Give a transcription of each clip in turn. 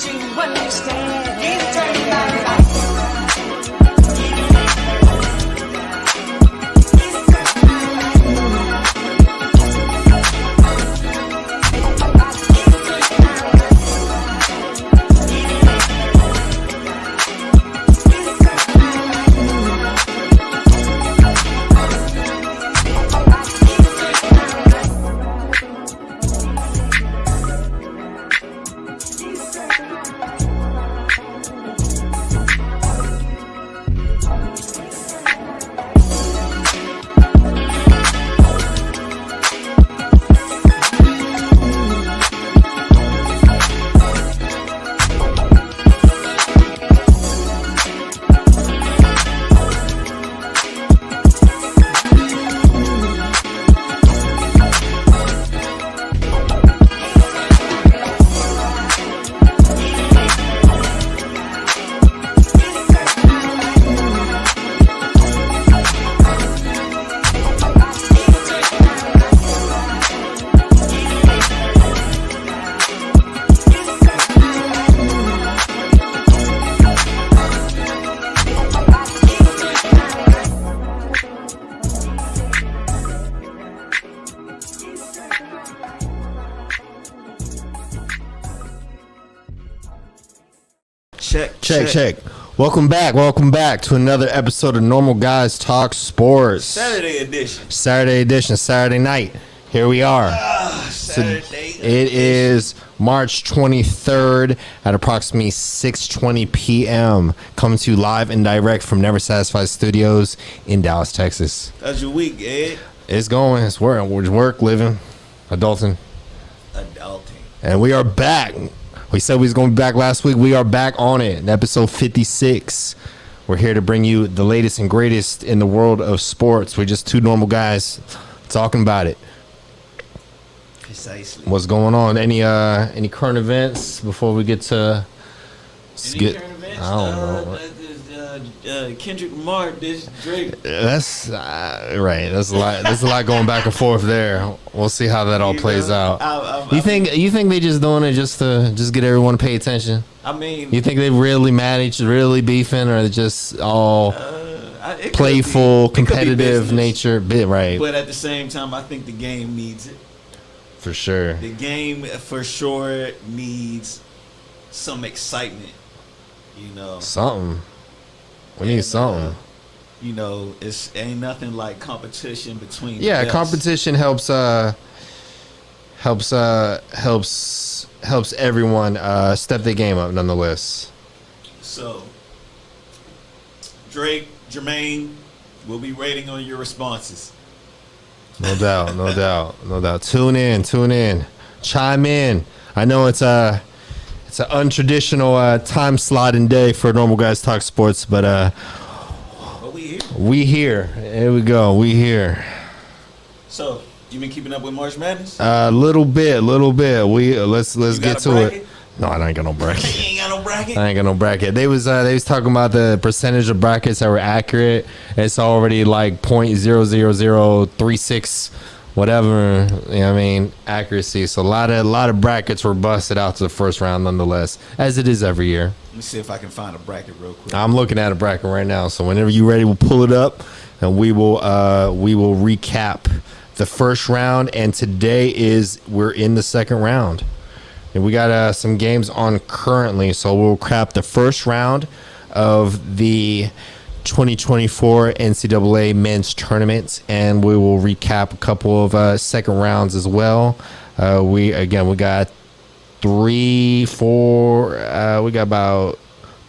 Don't you understand? You turn my life. Check. Welcome back to another episode of Normal Guys Talk Sports. Saturday edition. Saturday night. Here we are. It is March 23rd at approximately 6:20 p.m. Coming to you live and direct from Never Satisfied Studios in Dallas, Texas. How's your week, Ed? It's going. It's work, living, adulting. And we are back. We said we was going to be back last week. We are back on it. In episode 56. We're here to bring you the latest and greatest in the world of sports. We're just two normal guys talking about it. Precisely. What's going on? Any current events before we get to... Current events? I don't know. Kendrick Lamar, this Drake. That's right. There's a lot going back and forth there. We'll see how that all plays out. You think they just doing it just to get everyone to pay attention? I mean, you think they really mad each, really beefing, or just all playful, competitive nature? Right. But at the same time, I think the game needs it. For sure. The game for sure needs some excitement. Something. We need something. It's ain't nothing like competition between. Yeah, competition helps everyone step their game up nonetheless. So, Drake, Jermaine, we'll be waiting on your responses. No doubt. Tune in. Chime in. I know it's an untraditional time slotting day for Normal Guys Talk Sports, but we here. Here we go. We here. So, you been keeping up with March Madness? Little bit. Let's get to it. No, I ain't got no bracket. You ain't got no bracket? I ain't got no bracket. They was talking about the percentage of brackets that were accurate. It's already like 0.00036 whatever, accuracy. So a lot of brackets were busted out to the first round nonetheless, as it is every year. Let me see if I can find a bracket real quick. I'm looking at a bracket right now, so whenever you're ready, we'll pull it up and we will recap the first round. And today we're in the second round, and we got some games on currently, so we'll recap the first round of the 2024 NCAA men's tournament, and we will recap a couple of second rounds as well. We got 3, 4, we got about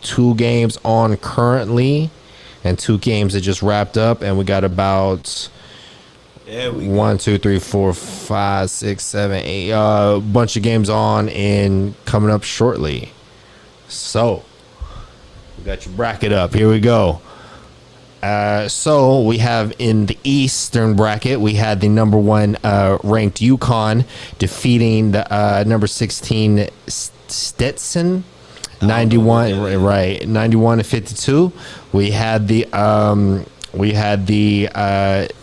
2 games on currently and 2 games that just wrapped up, and we got about 1, 2, 3, 4, 5, 6, 7, 8 a bunch of games on and coming up shortly. So we got your bracket up. Here we go. So we have in the Eastern bracket, we had the number 1 ranked UConn defeating the number 16 Stetson 91, right, 91-52. We had the We had the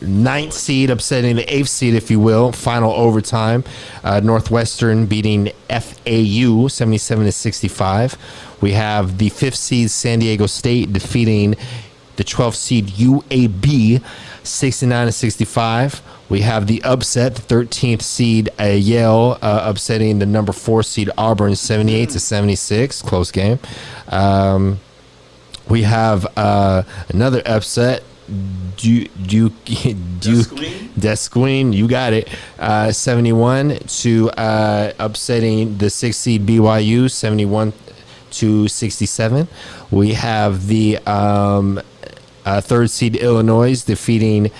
ninth seed upsetting the eighth seed, if you will. Final overtime. Northwestern beating FAU 77-65. We have the fifth seed San Diego State defeating the 12th seed UAB 69-65. We have the upset, the 13th seed Yale upsetting the number 4 seed Auburn 78-76. Close game. We have another upset. Desqueen, you got it. 71 to upsetting the 6th seed BYU 71-67. We have the 3rd seed Illinois defeating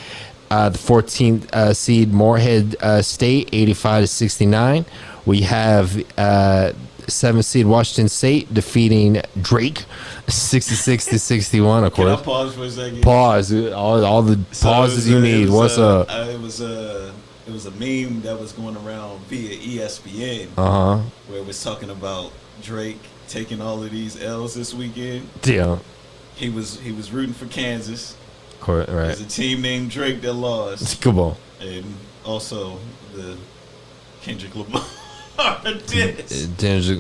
the 14th seed Morehead State 85-69. We have 7th seed Washington State defeating Drake 66-61. Of course. Can I pause for a second? Pause. All the pauses you need. What's up? It was a meme that was going around via ESPN. Uh-huh. Where it was talking about Drake taking all of these L's this weekend. Yeah. He was rooting for Kansas. Correct. Right. There's a team named Drake that lost. Come on. And also the Kendrick Lamar.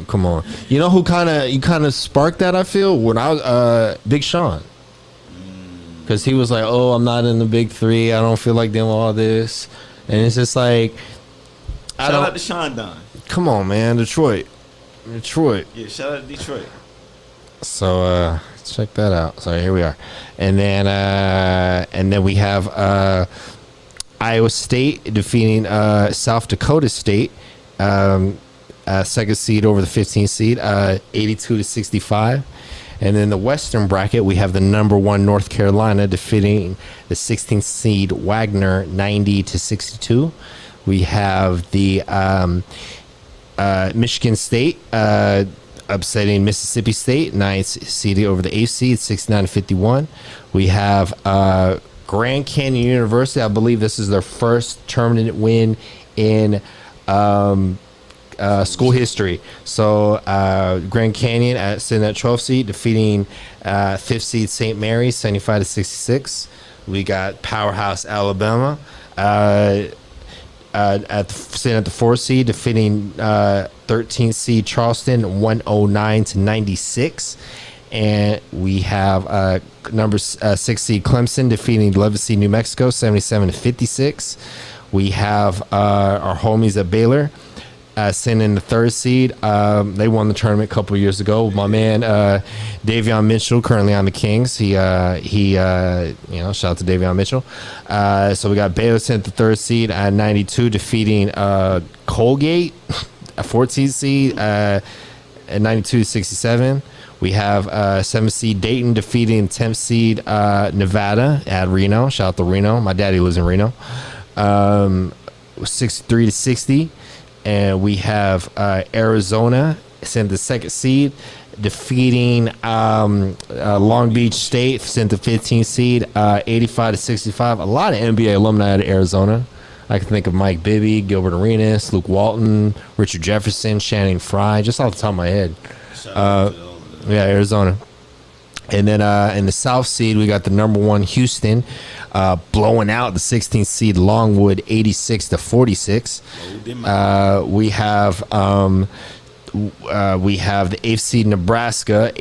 Come on. You know who kind of sparked that? I feel when I was Big Sean, because he was like, "Oh, I'm not in the big 3. I don't feel like doing all this," and it's just like, shout out to Sean Don. Come on, man, Detroit. Yeah, shout out to Detroit. So check that out. So here we are, and then we have Iowa State defeating South Dakota State. 2nd seed over the 15th seed, 82-65. And then the Western bracket, we have the number 1 North Carolina defeating the 16th seed Wagner 90-62. We have the Michigan State upsetting Mississippi State, 9th seed over the 8th seed, 69-51. We have Grand Canyon University. I believe this is their first tournament win in school history. So Grand Canyon sitting at 12th seed defeating 5th seed St. Mary's 75-66. We got powerhouse Alabama sitting at the 4th seed defeating 13th seed Charleston 109-96. And we have number 6 seed Clemson defeating 11th seed New Mexico 77-56. We have our homies at Baylor sitting in the 3rd seed. They won the tournament a couple of years ago. My man Davion Mitchell, currently on the Kings. He shout out to Davion Mitchell. So we got Baylor sitting at the 3rd seed at 92, defeating Colgate, a 14th seed at 92-67. We have 7th seed Dayton defeating 10th seed Nevada at Reno. Shout out to Reno. My daddy lives in Reno. 63-60. And we have Arizona sent the 2nd seed defeating Long Beach State, sent the 15th seed 85-65. A lot of NBA alumni out of Arizona. I can think of Mike Bibby, Gilbert Arenas, Luke Walton, Richard Jefferson, Shannon Fry, just off the top of my head. Yeah, Arizona. And then in the South seed, we got the number 1 Houston blowing out the 16th seed Longwood 86-46. We have the 8th seed Nebraska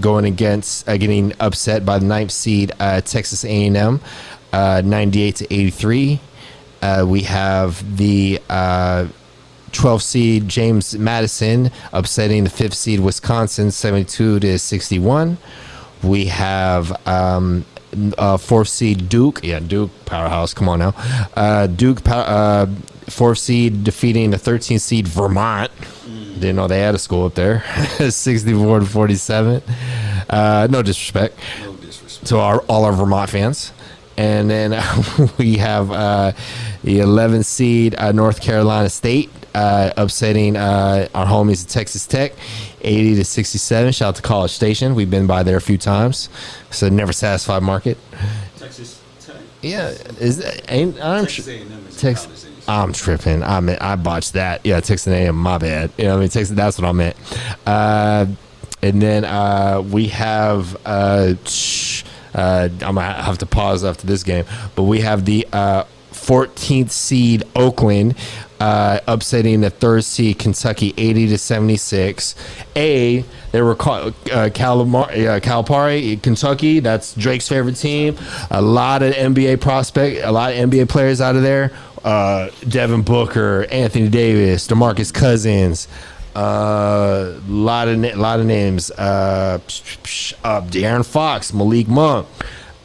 going against getting upset by the 9th seed Texas A&M 98-83. We have the 12th seed James Madison upsetting the 5th seed Wisconsin 72-61. We have 4th seed Duke. Yeah, Duke powerhouse. Come on now. Duke 4th seed defeating the 13th seed Vermont. Didn't know they had a school up there. 64-47. No disrespect. To all our Vermont fans. And then we have the 11th seed North Carolina State upsetting our homies at Texas Tech 80-67. Shout out to College Station. We've been by there a few times. It's a never satisfied market. Texas Tech. Yeah, I'm tripping. I botched that. Yeah, Texas A&M. My bad. You know, I mean, Texas. That's what I meant. And then we have I'm gonna have to pause after this game. But we have the 14th seed Oakland upsetting the 3rd seed Kentucky 80-76. They were Calipari, Kentucky. That's Drake's favorite team. A lot of NBA players out of there. Devin Booker, Anthony Davis, DeMarcus Cousins. Lot of names. De'Aaron Fox, Malik Monk.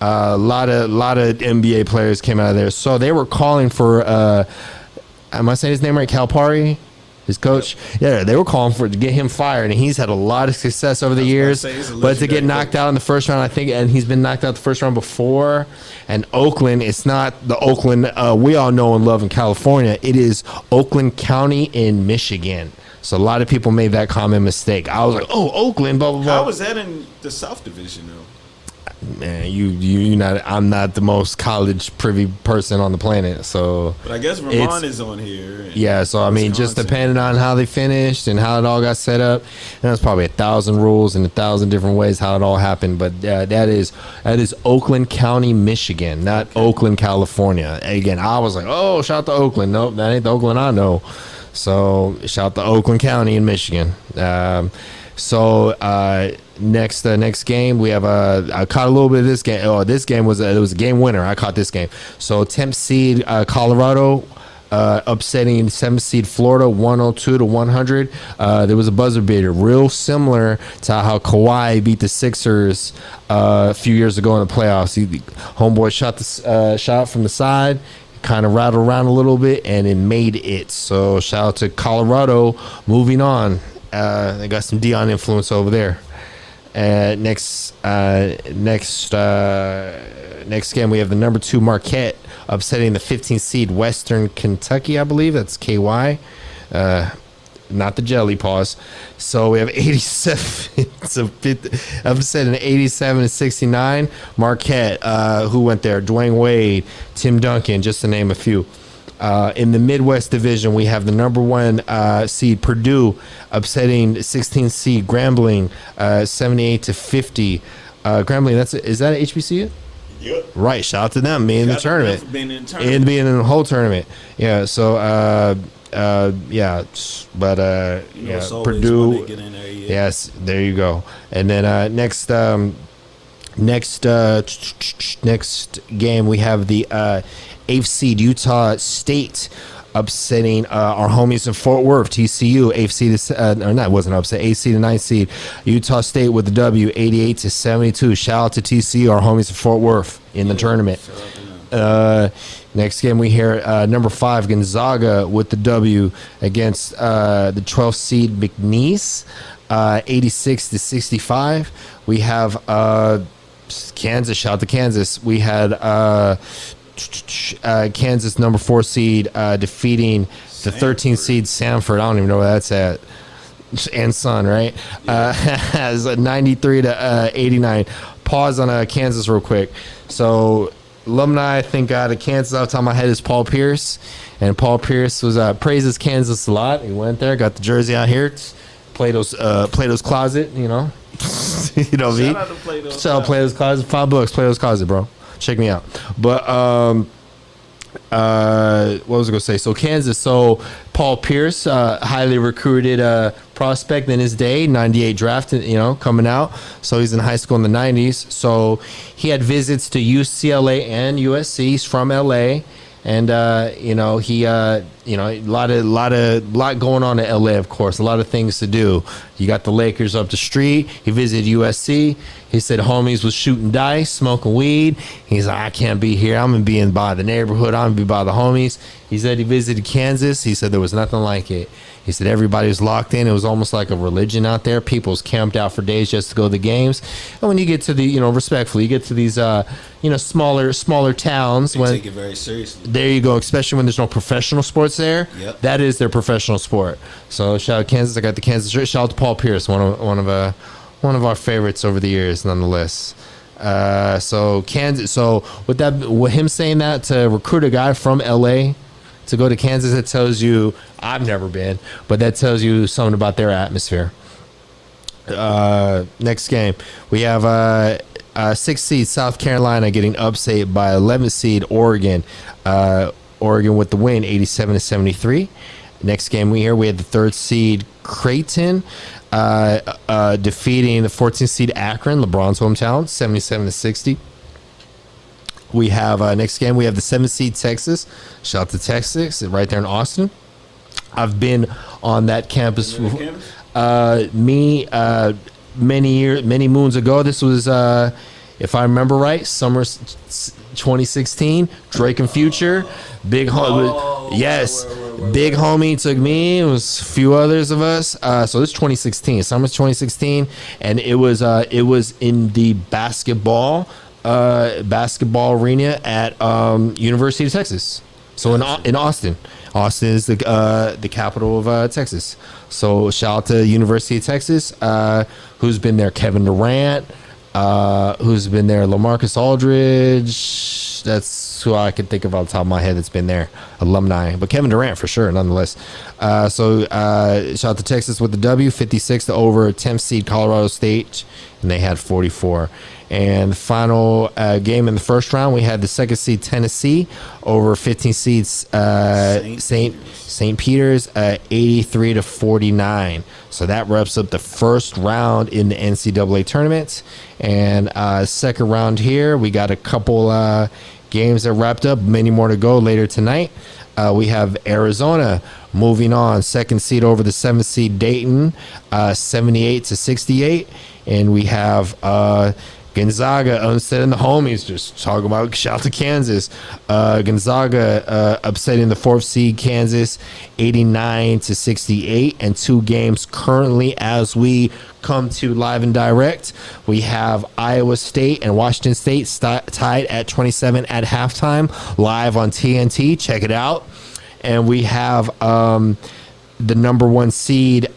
A lot of NBA players came out of there. So they were calling for. Am I saying his name right? Calipari, his coach. Yeah, they were calling to get him fired, and he's had a lot of success over the years. But to get knocked out in the first round, I think, and he's been knocked out the first round before. And Oakland, it's not the Oakland we all know and love in California. It is Oakland County in Michigan. So a lot of people made that common mistake. I was like, oh, Oakland, blah, blah, blah. How was that in the South Division, though? Man, I'm not the most college privy person on the planet, so. But I guess Vermont is on here. Yeah, so I mean, just depending on how they finished and how it all got set up, and there's probably 1,000 rules and 1,000 different ways how it all happened. But that is Oakland County, Michigan, not Oakland, California. Again, I was like, oh, shout out to Oakland. Nope, that ain't the Oakland I know. So shout out to Oakland County in Michigan. Next game we have I caught a little bit of this game. Oh, this game was a game winner. I caught this game. So 10th seed Colorado upsetting 7th seed Florida 102-100. There was a buzzer beater, real similar to how Kawhi beat the Sixers a few years ago in the playoffs. Homeboy shot the shot from the side, kind of rattled around a little bit, and it made it. So shout out to Colorado. Moving on, they got some Deion influence over there. Next game we have the number 2 Marquette upsetting the 15th seed Western Kentucky, I believe that's KY, not the jelly pause. So we have 87 upsetting 87-69 Marquette. Who went there? Dwayne Wade, Tim Duncan, just to name a few. In the Midwest Division, we have the number 1 seed Purdue upsetting 16th seed Grambling 78-50. Grambling, is that an HBCU? Yep. Right. Shout out to them being in the tournament. Being in the whole tournament. Yeah. So Purdue. Yes. There you go. And then next game we have the 8th seed Utah State upsetting our homies in Fort Worth, TCU. 8th seed, it wasn't upset. 8th seed and 9th seed Utah State with the W, 88-72. Shout out to TCU, our homies in Fort Worth in the tournament. Next game we hear number 5 Gonzaga with the W against the 12th seed McNeese, 86-65. We have Kansas. Shout out to Kansas. We had Kansas number 4 seed defeating the 13th seed Samford. I don't even know where that's at. And Sun, right? Has a 93-89. Pause on Kansas real quick. So alumni, I think, out of Kansas off the top of my head is Paul Pierce. And Paul Pierce was praises Kansas a lot. He went there, got the jersey out here. Plato's Closet, you know. You know me. Shout out to Plato's Closet. $5, Plato's Closet, bro. Check me out. But what was I gonna say? So Kansas. So Paul Pierce, highly recruited prospect in his day, 98 drafted, coming out. So he's in high school in the 90s. So he had visits to UCLA and USC. He's from LA. And he a lot going on in LA, of course, a lot of things to do. You got the Lakers up the street. He visited USC. He said homies was shooting dice, smoking weed. He's like, I can't be here. I'm gonna be by the neighborhood. I'm gonna be by the homies. He said he visited Kansas. He said there was nothing like it. He said everybody was locked in. It was almost like a religion out there. People's camped out for days just to go to the games. And when you get to the, respectfully, you get to these, smaller towns. They take it very seriously. There you go, especially when there's no professional sports there. Yep. That is their professional sport. So shout out Kansas. I got the Kansas shirt. Shout out to Paul Pierce, one of our favorites over the years, nonetheless. So Kansas. So with him saying that to recruit a guy from LA to go to Kansas, that tells you, I've never been, but that tells you something about their atmosphere. Next game we have 6th seed South Carolina getting upset by 11th seed Oregon. Oregon with the win, 87-73. Next game we had the 3rd seed Creighton defeating the 14th seed Akron, LeBron's hometown, 77-60. We have next game we have the 7th seed Texas. Shout out to Texas, right there in Austin. I've been on that campus. Many moons ago. This was, if I remember right, summer 2016. Drake and Future, big homie. Yes, big homie took me. It was a few others of us. So this is 2016, summer 2016, and it was in the basketball arena at University of Texas. So in Austin. Austin is the capital of Texas. So shout out to University of Texas, who's been there. Kevin Durant, who's been there. LaMarcus Aldridge. That's who I could think of off the top of my head that's been there. Alumni. But Kevin Durant for sure, nonetheless. So shout out to Texas with the W, 56 to over 10th seed Colorado State, and they had 44. And the final game in the first round, we had the 2nd seed Tennessee over 15 seeds St. Peter's, 83 to 49. So that wraps up the first round in the NCAA tournament. And second round here, we got a couple games that wrapped up. Many more to go later tonight. We have Arizona moving on, 2nd seed over the 7th seed Dayton, 78 to 68. And we have Gonzaga upsetting the homies. Just talking about shout out to Kansas. Gonzaga upsetting the 4th seed Kansas, 89 to 68. And 2 games currently as we come to live and direct. We have Iowa State and Washington State tied at 27 at halftime, live on TNT. Check it out. And we have the number 1 seed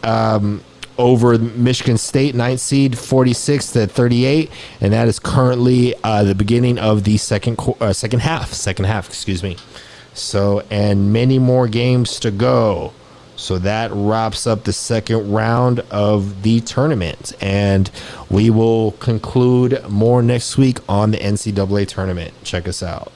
over Michigan State, 9th seed, 46 to 38, and that is currently the beginning of the second half. Excuse me. So, and many more games to go. So that wraps up the second round of the tournament, and we will conclude more next week on the NCAA tournament. Check us out.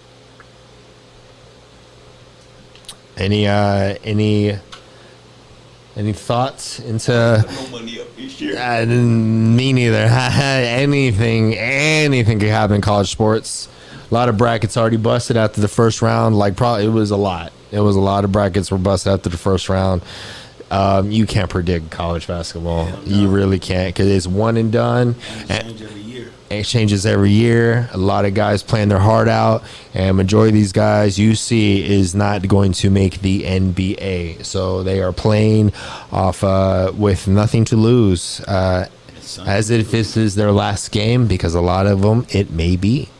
Any thoughts into? No money up this year. Me neither. anything could happen in college sports. A lot of brackets already busted after the first round. It was a lot. It was a lot of brackets were busted after the first round. You can't predict college basketball. Yeah, no. You really can't, because it's one and done. It changes every year. A lot of guys playing their heart out, and majority of these guys you see is not going to make the NBA. So they are playing off with nothing to lose, as if this is their last game, because a lot of them it may be.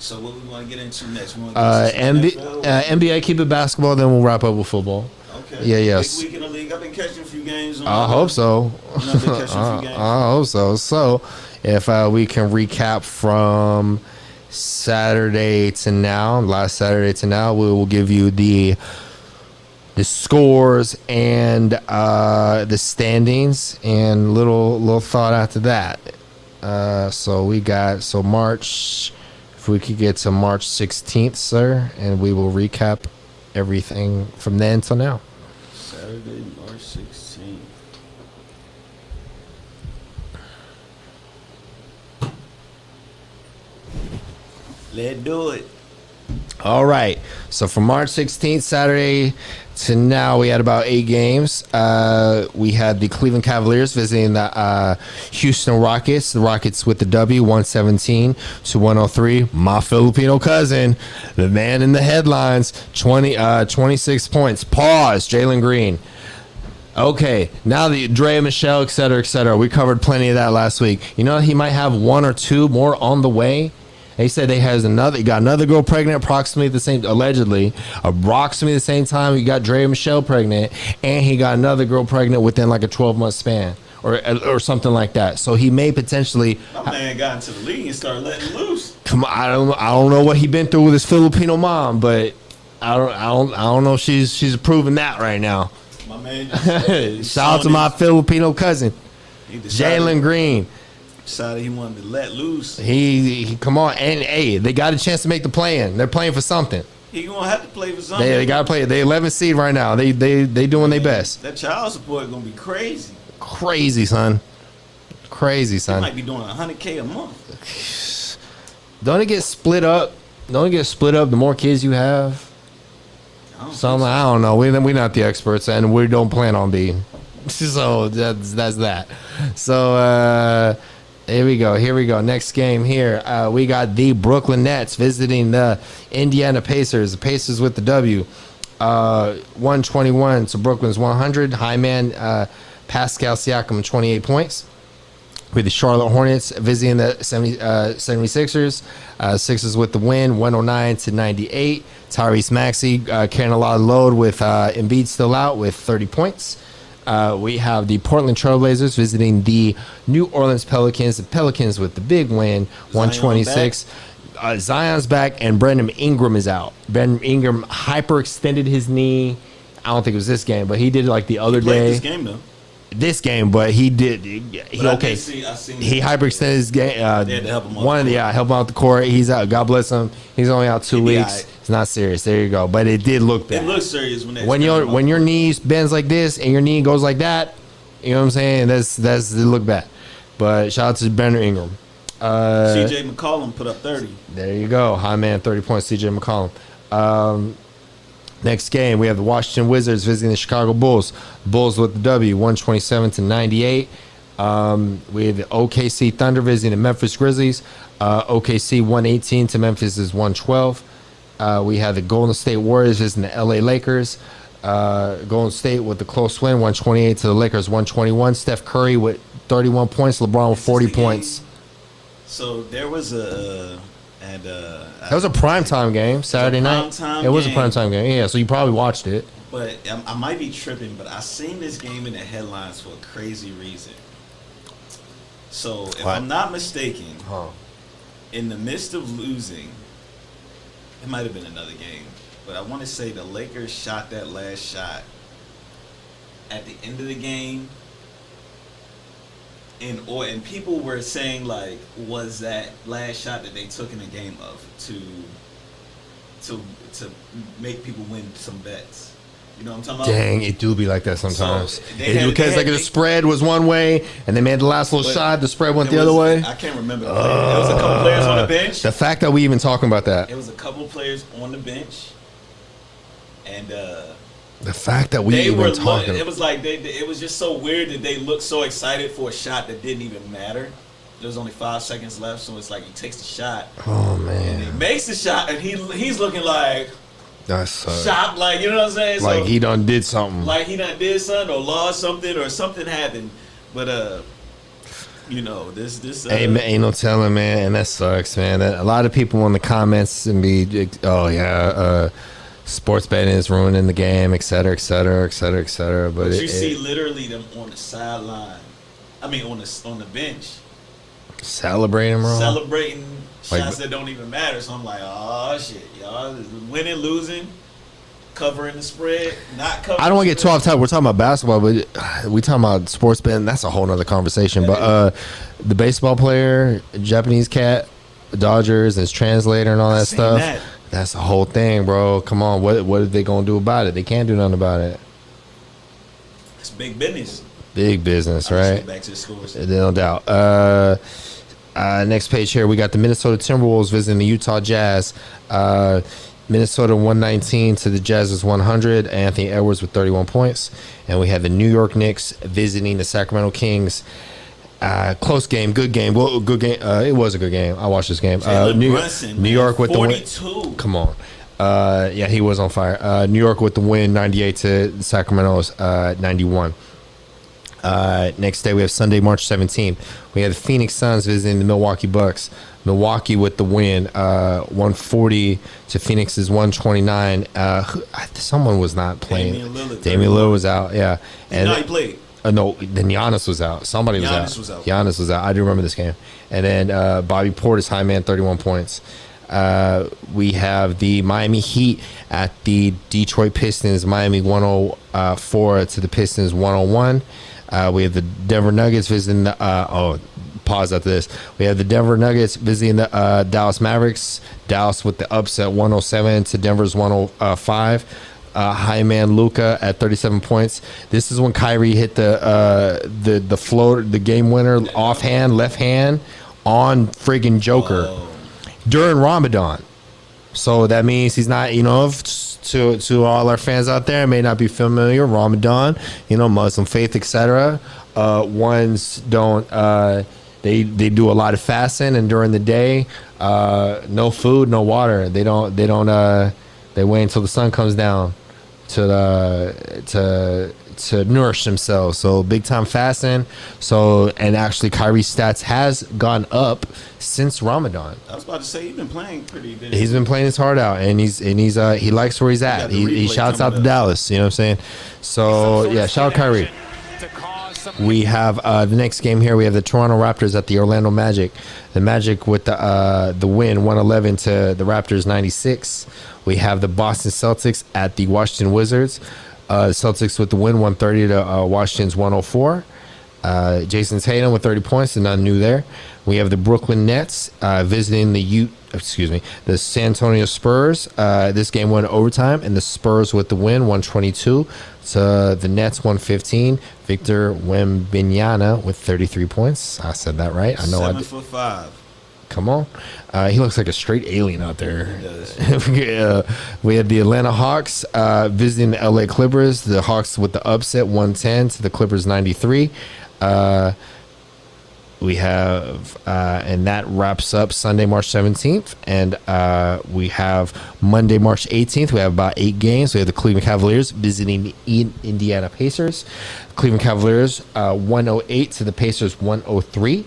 So what we want to get into next? We want to get into NBA, keep it basketball, then we'll wrap up with football. Okay. Yeah, yes. Big week in the league. I've been catching a few games. I hope so. I hope so. So if we can recap from Saturday to now, last Saturday to now, we will give you the scores and the standings and little thought after that. So we got March. If we could get to March 16th, sir, and we will recap everything from then until now. Saturday, March 16th. Let's do it. All right. So from March 16th, Saturday to now, we had about 8 games. We had the Cleveland Cavaliers visiting the Houston Rockets. The Rockets with the W, 117 to 103. My Filipino cousin, the man in the headlines, 26 points. Pause, Jalen Green. Okay, now the Dre, Michelle, et cetera, et cetera. We covered plenty of that last week. You know, he might have 1 or 2 more on the way. They said he got another girl pregnant approximately allegedly the same time he got Dre and Michelle pregnant, and he got another girl pregnant within like a 12-month span or something like that. So he may potentially. My man got into the league and started letting loose. Come on, I don't know what he been through with his Filipino mom, but I don't know if she's proving that right now. My man. Just, Shout out to my Filipino cousin, he decided- Jalen Green. Decided he wanted to let loose. He come on, and hey, they got a chance to make the play-in. They're playing for something. He gonna have to play for something. They got to play. They 11th seed right now. They doing their best. That child support gonna be crazy. Crazy, son. Crazy, He son. might be doing $100K a month. Don't it get split up? Don't it get split up the more kids you have? So I don't know. We're not the experts, and we don't plan on being. So that's that. So here we go. Next game here. We got the Brooklyn Nets visiting the Indiana Pacers. The Pacers with the W. 121 to Brooklyn's 100. High man Pascal Siakam 28 points. With the Charlotte Hornets visiting the 76ers. Sixers with the win, 109 to 98. Tyrese Maxey carrying a lot of load with Embiid still out with 30 points. We have the Portland Trailblazers visiting the New Orleans Pelicans. The Pelicans with the big win, 126. Zion's back and Brandon Ingram is out. Brandon Ingram hyperextended his knee. I don't think it was this game, but he did it like the other day. This game though. This game, but he did. He hyperextended his game. They had to help him out. Help him out the court. He's out. God bless him. He's only out 2 weeks. Right. It's not serious. There you go. But it did look bad. It looks serious when your knee bends like this and your knee goes like that. You know what I'm saying? That's it look bad. But shout out to Brandon Ingram. CJ McCollum put up 30. There you go. High man, 30 points. CJ McCollum. Next game, we have the Washington Wizards visiting the Chicago Bulls. Bulls with the W, 127 to 98. We have the OKC Thunder visiting the Memphis Grizzlies. OKC 118 to Memphis is 112. We have the Golden State Warriors visiting the LA Lakers. Golden State with the close win, 128 to the Lakers, 121. Steph Curry with 31 points. LeBron with 40 points. So there was that was a primetime game, Saturday night. It was a primetime game. Yeah, so you probably watched it. But I might be tripping, but I seen this game in the headlines for a crazy reason. So if I'm not mistaken, in the midst of losing, it might have been another game, but I want to say the Lakers shot that last shot at the end of the game. And people were saying, like, was that last shot that they took in the game to make people win some bets? You know what I'm talking about? Dang, it do be like that sometimes. So the spread was one way, and they made the last little shot. The spread went the other way. I can't remember. There was a couple players on the bench. The fact that we even talking about that. It was a couple players on the bench, and the fact that we even talking. It was like it was just so weird that they looked so excited for a shot that didn't even matter. There was only 5 seconds left, so it's like he takes the shot. Oh man! And he makes the shot, and he's looking like that's shocked, like, you know what I'm saying? Like so, he done did something. Like he done did something or lost something or something happened. But you know this. Hey, man, ain't no telling, man, and that sucks, man. A lot of people in the comments and be, sports betting is ruining the game, et cetera, et cetera, et cetera, et cetera. But you see literally them on the sideline. I mean, on the bench, celebrating, bro. Celebrating shots that don't even matter. So I'm like, oh shit, y'all winning, losing, covering the spread, not covering. I don't want to get too off topic. We're talking about basketball, but we talking about sports betting. That's a whole nother conversation. But the baseball player, Japanese cat, Dodgers, and his translator and all that stuff. That's the whole thing, bro. Come on, what are they gonna do about it? They can't do nothing about it. It's big business. Big business, right? Back to the scores. No doubt. Next page here, we got the Minnesota Timberwolves visiting the Utah Jazz. Minnesota 119 to the Jazz's 100. Anthony Edwards with 31 points. And we have the New York Knicks visiting the Sacramento Kings. Close game, good game. Well, good game. It was a good game. I watched this game. New York with 42. The win. Come on. Yeah, he was on fire. New York with the win, 98 to Sacramento's 91. Next day we have Sunday, March 17th. We have the Phoenix Suns visiting the Milwaukee Bucks. Milwaukee with the win, 140 to Phoenix's 129. Someone was not playing. Damian Lillard was out. Yeah, and he played. No, then Giannis was out. Somebody was out. Giannis was out. I do remember this game. And then Bobby Portis, high man, 31 points. We have the Miami Heat at the Detroit Pistons. Miami 104 to the Pistons 101. We have the Denver Nuggets visiting the pause after this. We have the Denver Nuggets visiting the Dallas Mavericks. Dallas with the upset 107 to Denver's 105. High man Luka at 37 points. This is when Kyrie hit the floater, the game winner, offhand, left hand on friggin' Joker during Ramadan. So that means he's not, to all our fans out there, may not be familiar. Ramadan, Muslim faith, etc. Ones don't. They do a lot of fasting, and during the day, no food, no water. They wait until the sun comes down to nourish themselves. So big time fasting. So, and actually Kyrie's stats has gone up since Ramadan. I was about to say, he's been playing pretty good. He's been playing his heart out, and he likes where he's at. He shouts out to Dallas. You know what I'm saying? So yeah, shout out Kyrie. We have the next game here. We have the Toronto Raptors at the Orlando Magic. The Magic with the win, 111 to the Raptors 96. We have the Boston Celtics at the Washington Wizards. Celtics with the win, 130 to Washington's 104. Jason Tatum with 30 points, and nothing new there. We have the Brooklyn Nets visiting the San Antonio Spurs. This game went overtime, and the Spurs with the win, 122 to the Nets, 115. Victor Wembanyama with 33 points. I said that right. I know. 7'5". Come on. He looks like a straight alien out there. He does. We had the Atlanta Hawks visiting the LA Clippers. The Hawks with the upset, 110 to the Clippers 93. We have, and that wraps up Sunday, March 17th. And we have Monday, March 18th. We have about 8 games. We have the Cleveland Cavaliers visiting the Indiana Pacers. Cleveland Cavaliers 108 to the Pacers 103.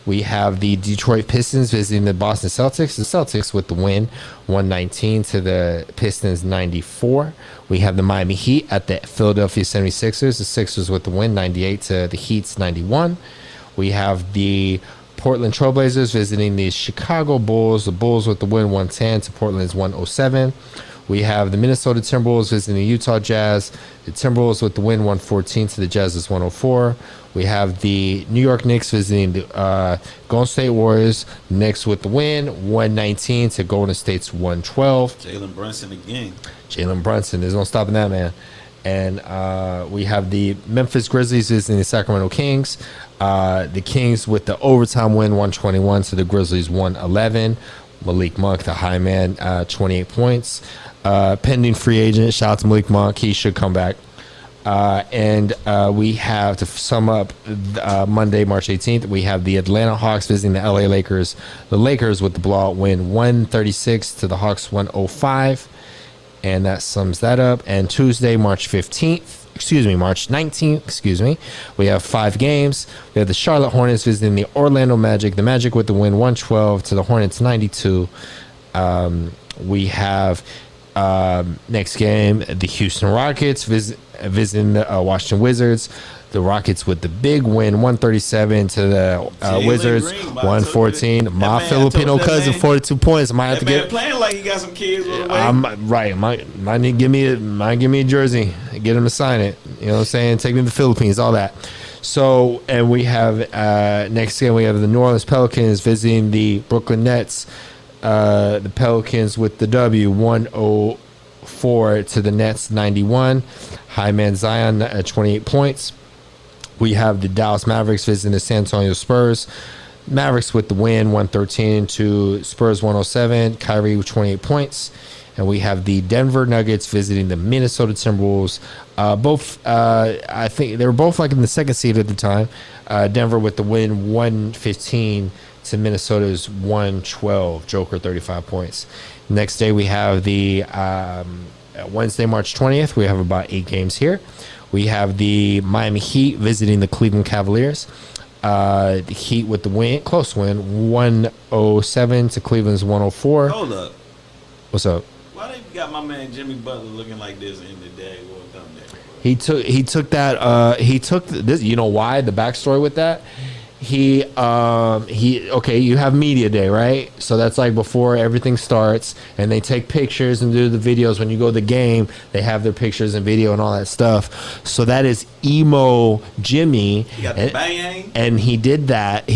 We have the Detroit Pistons visiting the Boston Celtics. The Celtics with the win, 119 to the Pistons 94. We have the Miami Heat at the Philadelphia 76ers. The Sixers with the win, 98 to the Heat's 91. We have the Portland Trailblazers visiting the Chicago Bulls. The Bulls with the win, 110 to Portland's 107. We have the Minnesota Timberwolves visiting the Utah Jazz. The Timberwolves with the win, 114 to the Jazz's 104. We have the New York Knicks visiting the Golden State Warriors. Knicks with the win, 119 to Golden State's 112. Jalen Brunson again. Jalen Brunson, there's no stopping that man. And we have the Memphis Grizzlies visiting the Sacramento Kings. The Kings with the overtime win, 121 to the Grizzlies 111. Malik Monk, the high man, 28 points. Pending free agent, shout out to Malik Monk. He should come back. And we have, to sum up Monday, March 18th, we have the Atlanta Hawks visiting the LA Lakers. The Lakers with the blowout win, 136 to the Hawks 105. And that sums that up. And Tuesday, March 19th, we have 5 games. We have the Charlotte Hornets visiting the Orlando Magic. The Magic with the win, 112 to the Hornets 92. We have next game, the Houston Rockets visiting the Washington Wizards. The Rockets with the big win, 137 to the Wizards, Green, 114. My Filipino cousin, 42 points. Might have to get playing like he got some kids with right. Might need give me a jersey, get him to sign it. You know what I'm saying? Take me to the Philippines, all that. So, and we have next game we have the New Orleans Pelicans visiting the Brooklyn Nets. The Pelicans with the W, 104 to the Nets 91. High man Zion at 28 points. We have the Dallas Mavericks visiting the San Antonio Spurs. Mavericks with the win, 113 to Spurs 107. Kyrie with 28 points. And we have the Denver Nuggets visiting the Minnesota Timberwolves. I think they were both like in the second seed at the time. Denver with the win, 115 to Minnesota's 112. Joker 35 points. Next day we have the Wednesday, March 20th. We have about 8 games here. We have the Miami Heat visiting the Cleveland Cavaliers. The Heat with the win, close win, 107 to Cleveland's 104. Hold up. What's up? Why they got my man Jimmy Butler looking like this in the day? World Cup day? He took this. You know why? The backstory with that. okay, you have media day, right? So that's like before everything starts, and they take pictures and do the videos. When you go to the game, they have their pictures and video and all that stuff. So that is emo Jimmy. He got the bang. And he did that.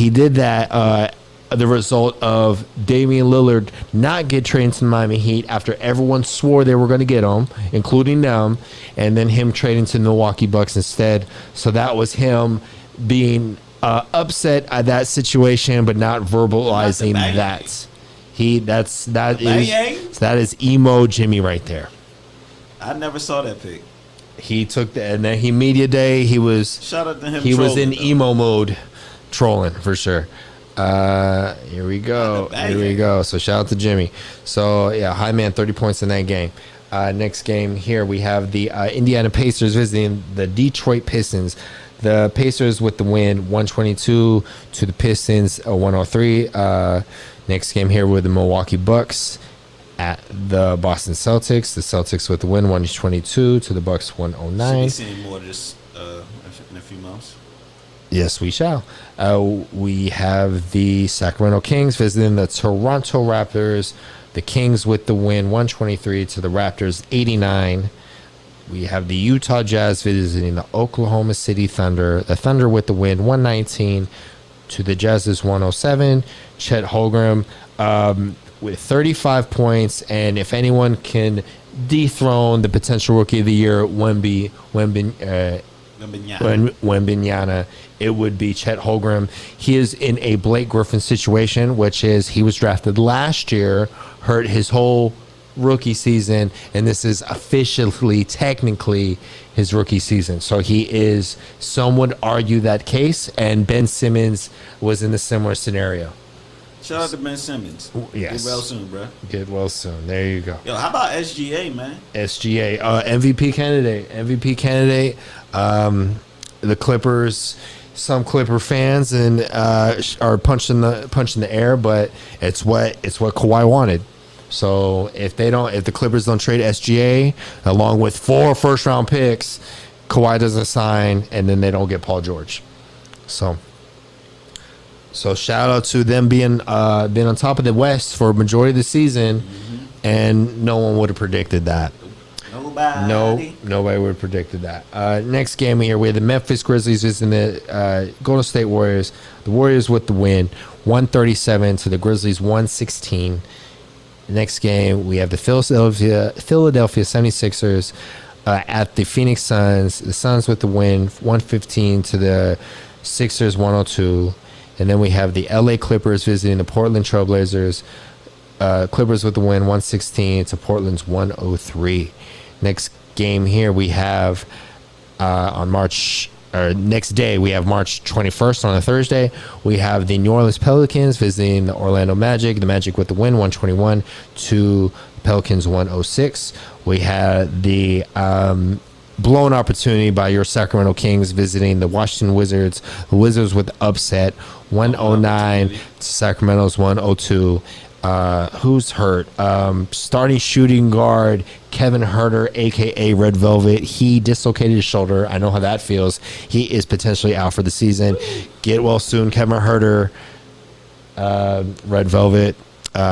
The result of Damian Lillard not get traded to the Miami Heat after everyone swore they were going to get him, including them, and then him trading to the Milwaukee Bucks instead. So that was him being upset at that situation, but not verbalizing that. That is emo Jimmy right there. I never saw that pic. He took that, and then he media day. He was shout out to him. He was in emo mode, trolling for sure. Here we go. So shout out to Jimmy. So yeah, high man, 30 points in that game. Next game here we have the Indiana Pacers visiting the Detroit Pistons. The Pacers with the win, 122 to the Pistons, 103. Next game here with the Milwaukee Bucks at the Boston Celtics. The Celtics with the win, 122 to the Bucks, 109. Should be seeing more of this in a few months. Yes, we shall. We have the Sacramento Kings visiting the Toronto Raptors. The Kings with the win, 123 to the Raptors, 89. We have the Utah Jazz visiting the Oklahoma City Thunder. The Thunder with the win, 119 to the Jazz's 107. Chet Holmgren with 35 points. And if anyone can dethrone the potential Rookie of the Year, Wembanyama, it would be Chet Holmgren. He is in a Blake Griffin situation, which is he was drafted last year, hurt his whole rookie season, and this is officially, technically, his rookie season. So he is, some would argue that case, and Ben Simmons was in a similar scenario. Shout out to Ben Simmons. Yes. Get well soon, bro. Get well soon. There you go. Yo, how about SGA, man? SGA, MVP candidate. The Clippers, some Clipper fans and are punching the air, but it's what Kawhi wanted. So if the Clippers don't trade SGA along with 4 first-round picks, Kawhi doesn't sign, and then they don't get Paul George. So shout out to them being on top of the West for a majority of the season, and no one would have predicted that. Nobody would have predicted that. Next game here, we have the Memphis Grizzlies visiting the Golden State Warriors. The Warriors with the win, 137 to the Grizzlies, 116. Next game, we have the Philadelphia 76ers at the Phoenix Suns. The Suns with the win, 115 to the Sixers, 102. And then we have the LA Clippers visiting the Portland Trailblazers. Clippers with the win, 116 to Portland's 103. Next game here, we have next day, we have March 21st on a Thursday. We have the New Orleans Pelicans visiting the Orlando Magic. The Magic with the win, 121 to Pelicans, 106. We had the blown opportunity by your Sacramento Kings visiting the Washington Wizards. The Wizards with the upset, 109 to Sacramento's 102. Who's hurt? Starting shooting guard Kevin Huerter, aka Red Velvet. He dislocated his shoulder. I know how that feels. He is potentially out for the season. Get well soon, Kevin Huerter. Red Velvet,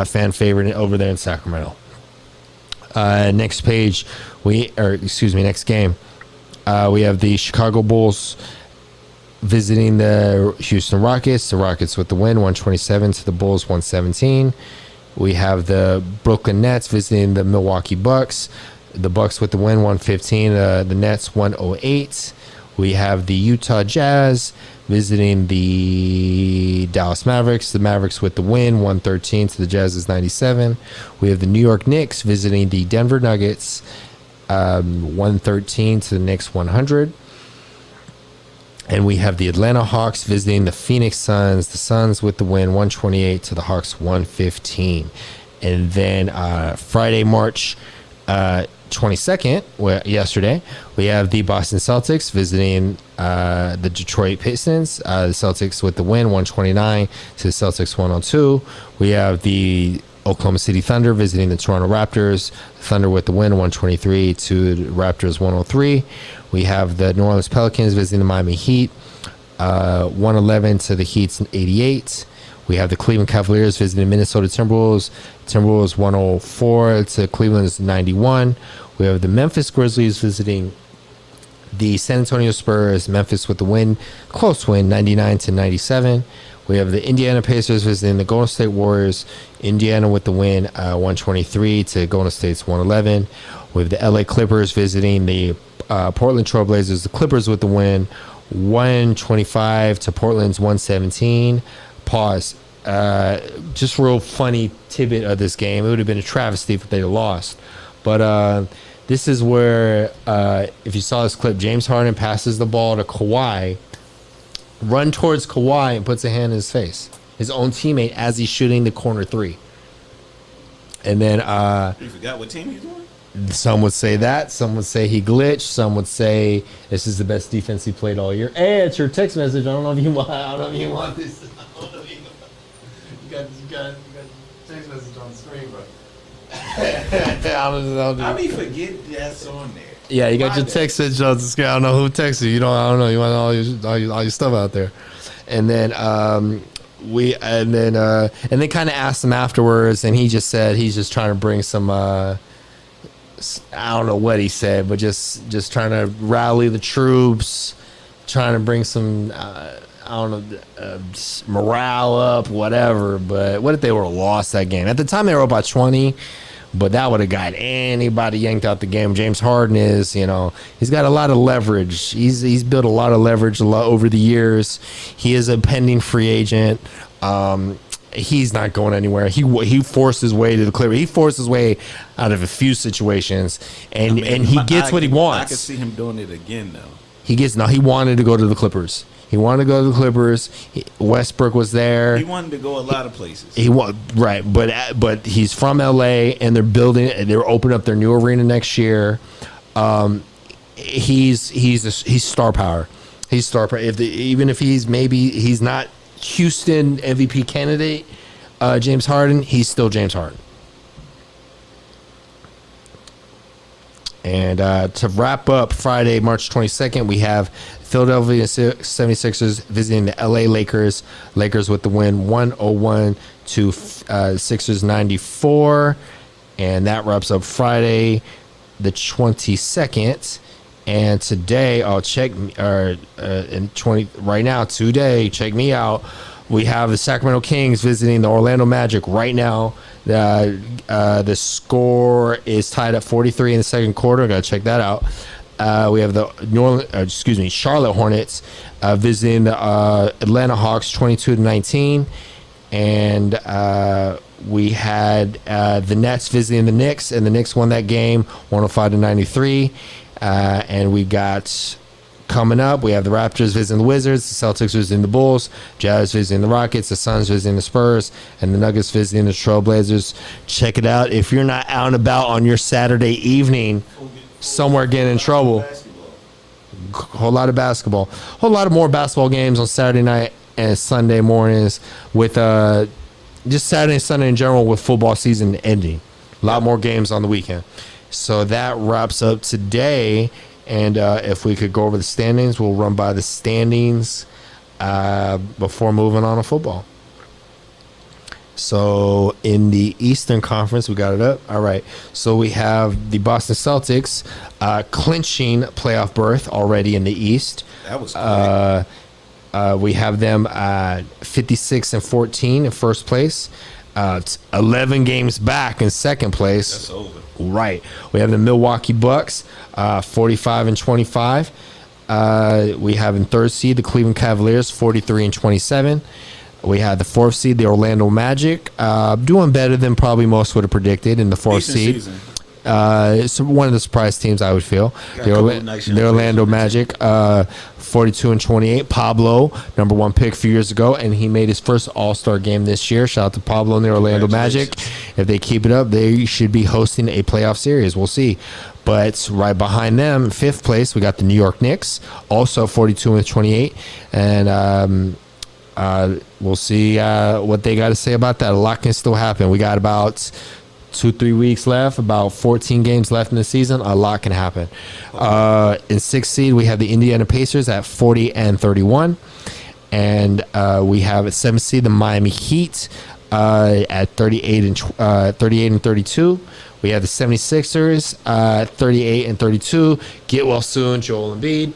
fan favorite over there in Sacramento. Next game. We have the Chicago Bulls visiting the Houston Rockets. The Rockets with the win, 127 to the Bulls, 117. We have the Brooklyn Nets visiting the Milwaukee Bucks. The Bucks with the win, 115. The Nets, 108. We have the Utah Jazz visiting the Dallas Mavericks. The Mavericks with the win, 113 to the Jazz's 97. We have the New York Knicks visiting the Denver Nuggets, 113 to the Knicks, 100. And we have the Atlanta Hawks visiting the Phoenix Suns. The Suns with the win, 128 to the Hawks, 115. And then Friday, March 22nd, yesterday, we have the Boston Celtics visiting the Detroit Pistons. The Celtics with the win, 129 to the Celtics, 102. We have the Oklahoma City Thunder visiting the Toronto Raptors. Thunder with the win, 123 to the Raptors, 103. We have the New Orleans Pelicans visiting the Miami Heat. 111 to the Heat's 88. We have the Cleveland Cavaliers visiting Minnesota Timberwolves. Timberwolves 104 to Cleveland's 91. We have the Memphis Grizzlies visiting the San Antonio Spurs. Memphis with the win, close win, 99 to 97. We have the Indiana Pacers visiting the Golden State Warriors. Indiana with the win, 123 to Golden State's 111. We have the LA Clippers visiting the Portland Trailblazers. The Clippers with the win, 125 to Portland's 117. Pause. Just real funny tidbit of this game. It would have been a travesty if they lost. But this is where, if you saw this clip, James Harden passes the ball to Kawhi, run towards Kawhi and puts a hand in his face. His own teammate as he's shooting the corner three. And then You forgot what team he's doing? some would say that. Some would say he glitched. Some would say this is the best defense he played all year. Hey, it's your text message. I don't know if you want. I don't know if you want this. I don't know if you got text message on the screen, bro. I be forgetting that's on there. Yeah, you got My your bad. text message on the screen. I don't know who texted you. I don't know. You want all your stuff out there, and then and then kind of asked him afterwards, and he just said he's just trying to bring some. I don't know what he said, but just trying to rally the troops, trying to bring some I don't know morale up, whatever. But what if they would have lost that game? At the time, they were up by 20. But that would have got anybody yanked out the game. James Harden is, he's got a lot of leverage. He's built a lot of leverage over the years. He is a pending free agent. He's not going anywhere. He forced his way to the Clippers. He forced his way out of a few situations, and he gets what he wants. I can see him doing it again, though. He wanted to go to the Clippers. He wanted to go to the Clippers. Westbrook was there. He wanted to go a lot of places. Right, but he's from LA, and they're opening up their new arena next year. He's star power. He's star power. Even if he's not Houston MVP candidate, James Harden, he's still James Harden. And to wrap up Friday, March 22nd, we have Philadelphia 76ers visiting the LA Lakers. Lakers with the win, 101 to Sixers 94. And that wraps up Friday, the 22nd. And today, right now, check me out. We have the Sacramento Kings visiting the Orlando Magic right now. The score is tied at 43 in the second quarter. I gotta check that out. We have the Charlotte Hornets visiting the Atlanta Hawks 22 to 19, and we had the Nets visiting the Knicks, and the Knicks won that game 105 to 93. And we got coming up, we have the Raptors visiting the Wizards, the Celtics visiting the Bulls, Jazz visiting the Rockets, the Suns visiting the Spurs, and the Nuggets visiting the Trailblazers. Check it out. If you're not out and about on your Saturday evening, somewhere getting in trouble, whole lot of basketball, whole lot of more basketball games on Saturday night and Sunday mornings, with just Saturday and Sunday in general, with football season ending. A lot more games on the weekend. So that wraps up today. And if we could go over the standings, we'll run by the standings before moving on to football. So in the Eastern Conference, we got it up. All right. So we have the Boston Celtics clinching playoff berth already in the East. That was quick. We have them 56 and 14 in first place. 11 games back in second place. That's over. Right. We have the Milwaukee Bucks, 45 and 25. We have in third seed the Cleveland Cavaliers, 43 and 27. We have the fourth seed, the Orlando Magic, doing better than probably most would have predicted in the fourth Decent seed. season. It's one of the surprise teams, I would feel. Got a couple of nice young The Orlando players. Magic, 42 and 28. Pablo, number one pick a few years ago, and he made his first All-Star game this year. Shout out to Pablo and the Orlando Magic. If they keep it up, they should be hosting a playoff series. We'll see. But right behind them, in fifth place, we got the New York Knicks, also 42 and 28. And we'll see what they got to say about that. A lot can still happen. We got about 2-3 weeks left, about 14 games left in the season. A lot can happen. In 6th seed, we have the Indiana Pacers at 40-31. And we have at 7th seed, the Miami Heat at 38-32. We have the 76ers 38-32. Get well soon, Joel Embiid.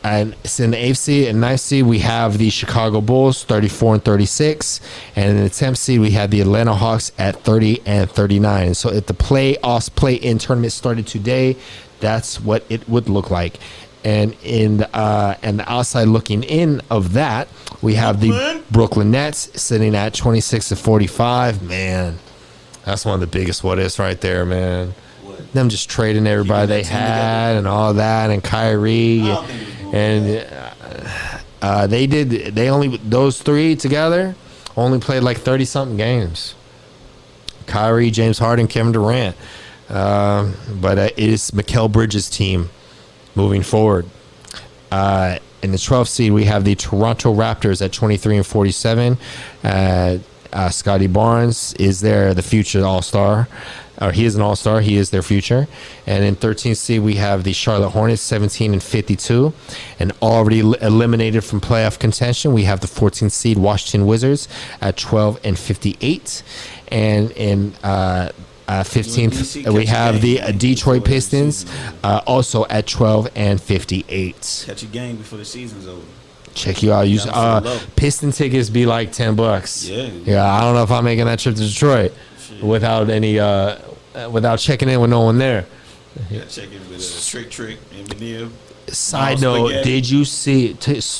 And it's in the 8th seed and 9th seed, we have the Chicago Bulls 34-36. And in the 10th seed, we have the Atlanta Hawks at 30-39. So if the play-in tournament started today, that's what it would look like. And in the outside looking in of that, we have the Brooklyn Nets sitting at 26-45. Man, that's one of the biggest what ifs right there, man. What? Them just trading everybody they had and all that, and Kyrie, and those three together only played like 30 something games. Kyrie, James Harden, Kevin Durant. But it is Mikal Bridges' team moving forward. In the 12th seed, we have the Toronto Raptors at 23-47. Scotty Barnes is the future all-star. Or he is an all-star. He is their future. And in 13th seed, we have the Charlotte Hornets 17-52. And already eliminated from playoff contention, we have the 14th seed Washington Wizards at 12-58. And in 15th, we have the Detroit Pistons also at 12-58. Catch a game before the season's over. Check you out. Piston tickets be like $10. Yeah. I don't know if I'm making that trip to Detroit without checking in with no one there. Yeah, check in with Trick and Benil. Side note, did you see?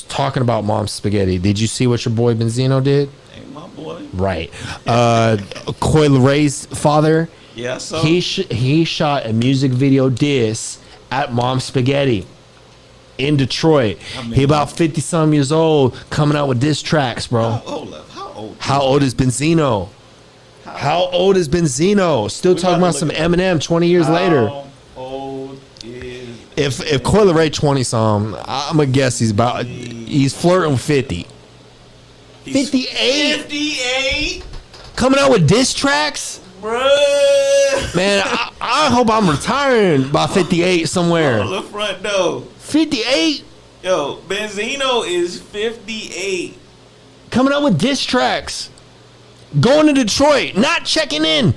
Talking about Mom's Spaghetti, did you see what your boy Benzino did? My boy. Right. Coi Lerei's father. Yeah, I saw. He shot a music video diss at Mom's Spaghetti in Detroit. He about 50-some years old, coming out with diss tracks, bro. How old is Benzino? How old is Benzino? Still talking about some Eminem 20 years later. How old is If Coi Leray 20-some, I'm gonna guess he's flirting with 50. 58? 58? Coming out with diss tracks? Bruh. Man, I hope I'm retiring by 58 somewhere. On the front door. 58? Yo, Benzino is 58. Coming out with diss tracks. Going to Detroit, not checking in.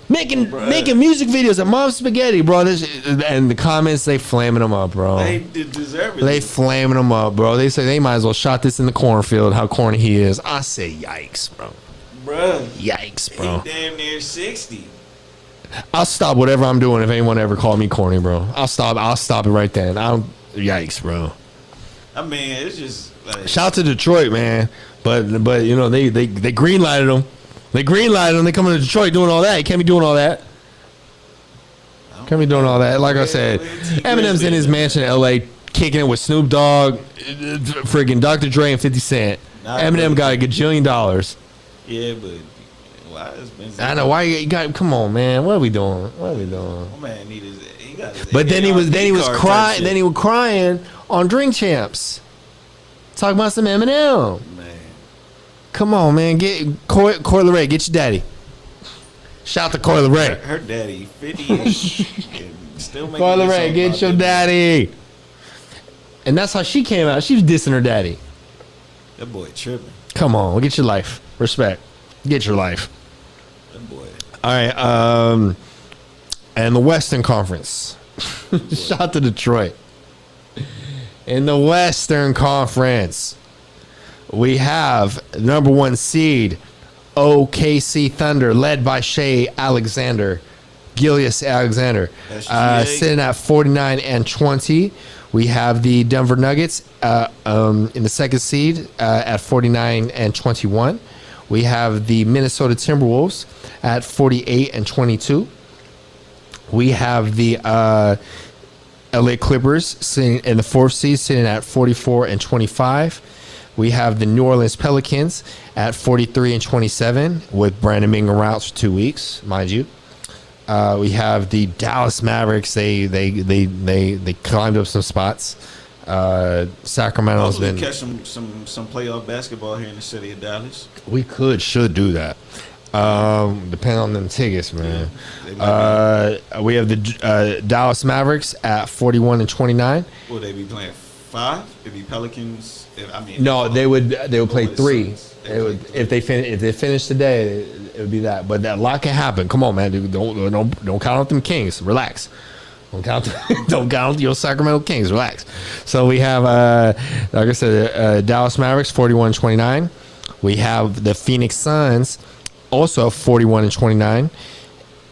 Making music videos at Mom's Spaghetti, bro. And the comments, they flaming them up, bro. They deserve it. They flaming them up, bro. They say they might as well shot this in the cornfield, how corny he is. I say yikes, bro. Bruh. Yikes, bro. He damn near 60. I'll stop whatever I'm doing if anyone ever called me corny, bro. I'll stop it right then. Yikes, bro. I mean, it's just like, shout out to Detroit, man. But you know, they green lighted them. They green lighted them. They coming to Detroit doing all that. You can't be doing all that. Can't be doing all that. Like I said, Eminem's in his mansion in LA kicking it with Snoop Dogg, friggin' Dr. Dre and 50 Cent. Eminem got a gajillion. Yeah, but why is Benzino? I know why you got. Come on, man. What are we doing? My man he got his but then he was crying. Then he was crying on Drink Champs. Talking about some Eminem. Man. Come on, man. Get Coi Leray. Get your daddy. Shout out to Coi Leray. Her daddy, 58. Still making Coi Leray, get your daddy. And that's how she came out. She was dissing her daddy. That boy tripping. Come on, get your life. Respect. Get your life. That boy. All right. And the Western Conference. Shout out to Detroit. In the Western Conference, we have number 1 seed OKC Thunder, led by Shai Alexander, Gilgeous-Alexander, sitting at 49-20. We have the Denver Nuggets in the 2nd seed at 49-21. We have the Minnesota Timberwolves at 48-22. We have the LA Clippers sitting in the 4th seed, sitting at 44-25. We have the New Orleans Pelicans at 43-27 with Brandon Ingram out for 2 weeks, mind you. We have the Dallas Mavericks. They climbed up some spots. Sacramento's Hopefully been. catch some playoff basketball here in the city of Dallas. We should do that. Depending on them tickets, man. They might We have the Dallas Mavericks at 41-29. Will they be playing 5? It'd be Pelicans. No, they would play the 3. Suns. It would, if they finish today, it would be that. But that lot can happen. Come on, man. Dude, don't count out them Kings. Relax. Don't count your Sacramento Kings. Relax. So we have, like I said, Dallas Mavericks 41-29. We have the Phoenix Suns also 41-29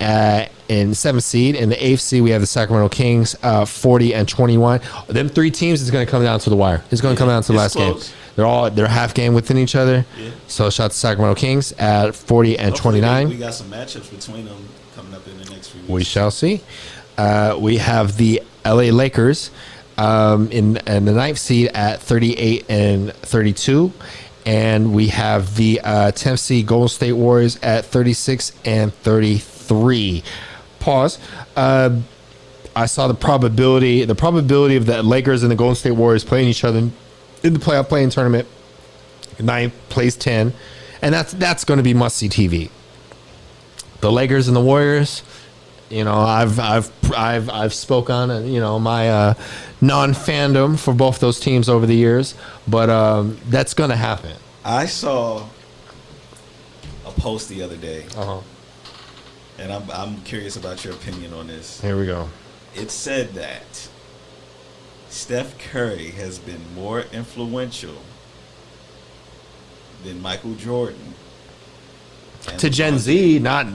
in 7th seed. In the 8th seed, we have the Sacramento Kings 40-21. Them 3 teams is going to come down to the wire. It's going to come down to the last close. game. They're half game within each other. Yeah. So shout out to Sacramento Kings at 40-29. We got some matchups between them coming up in the next few weeks. We shall see. We have the LA Lakers in the 9th seed at 38-32. And we have the 10th seed Golden State Warriors at 36-33. Pause. I saw the probability of the Lakers and the Golden State Warriors playing each other in the playoff playing tournament. 9 plays 10, and that's going to be must see TV. The Lakers and the Warriors. You know, I've spoke on my non-fandom for both those teams over the years, but that's gonna happen. I saw a post the other day, and I'm curious about your opinion on this. Here we go. It said that Steph Curry has been more influential than Michael Jordan. To Gen Z, not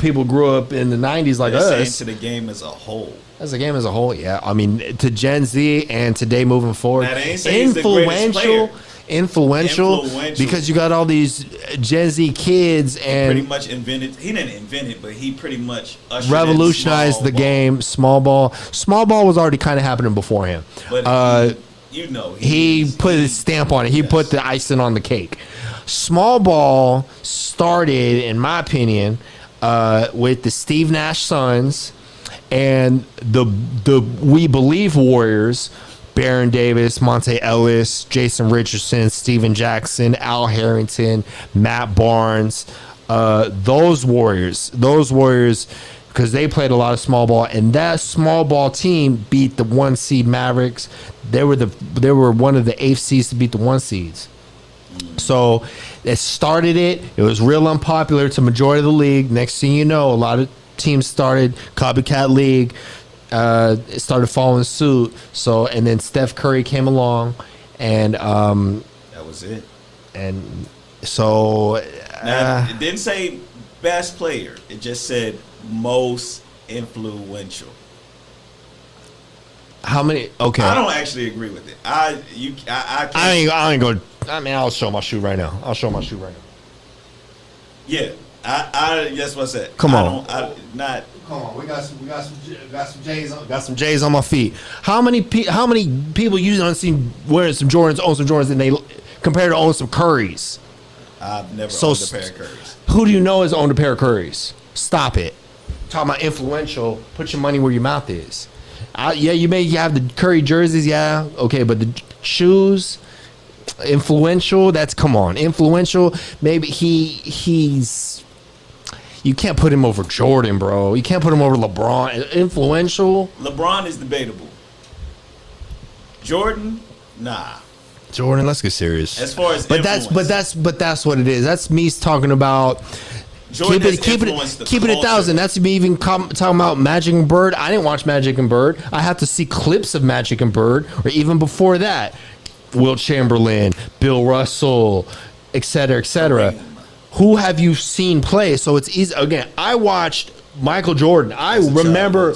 people grew up in the 90s like They're us. saying to the game as a whole. As a game as a whole, yeah. I mean, to Gen Z and today moving forward, Now, they ain't saying he's the greatest player. influential, because you got all these Gen Z kids Pretty and much invented. He didn't invent it, but he pretty much ushered revolutionized in the small ball. game. Small ball was already kind of happening before him. But He put his stamp on it. He put the icing on the cake. Small ball started, in my opinion, with the Steve Nash Suns and the We Believe Warriors. Baron Davis, Monte Ellis, Jason Richardson, Steven Jackson, Al Harrington, Matt Barnes. Those Warriors, because they played a lot of small ball, and that small ball team beat the 1 seed Mavericks. They were one of the 8th seeds to beat the 1 seeds. So it started it. It was real unpopular to majority of the league. Next thing you know, a lot of teams started copycat league. It started following suit. So, and then Steph Curry came along, and that was it. And so Now, it didn't say best player. It just said most influential. how many? Okay, I don't actually agree with it. I can't. I ain't go. I mean, I'll show my shoe right now. Yeah, that's what I said. Come on. Come on, we got some J's on my feet. How many people you don't see wearing some Jordans, own some Jordans, and they compared to own some Currys? I've never So owned a pair of Currys. Who do you know has owned a pair of Currys? Stop it. Talking about influential. Put your money where your mouth is. Yeah, you may have the Curry jerseys, yeah, okay, but the shoes, influential. Come on, influential. Maybe he's. You can't put him over Jordan, bro. You can't put him over LeBron. Influential. LeBron is debatable. Jordan, nah. Jordan, let's get serious. As far as but influence. that's what it is. That's me talking about. Jordan has keep influenced the it culture. 1,000. That's me even talking about Magic and Bird. I didn't watch Magic and Bird. I have to see clips of Magic and Bird, or even before that, Wilt Chamberlain, Bill Russell, et cetera, et cetera. Who have you seen play? So it's easy. Again, I watched Michael Jordan. I remember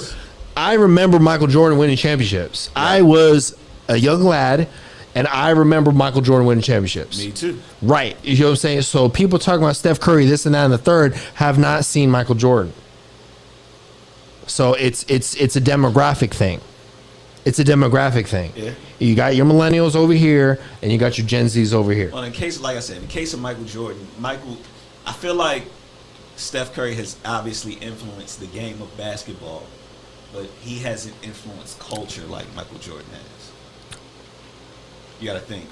Michael Jordan winning championships. Yeah. I was a young lad, and I remember Michael Jordan winning championships. Me too. Right. You know what I'm saying? So people talking about Steph Curry, this and that and the third, have not seen Michael Jordan. So it's a demographic thing. It's a demographic thing. Yeah. You got your millennials over here, and you got your Gen Zs over here. Well, like I said, in the case of Michael Jordan, I feel like Steph Curry has obviously influenced the game of basketball, but he hasn't influenced culture like Michael Jordan has. you got to think.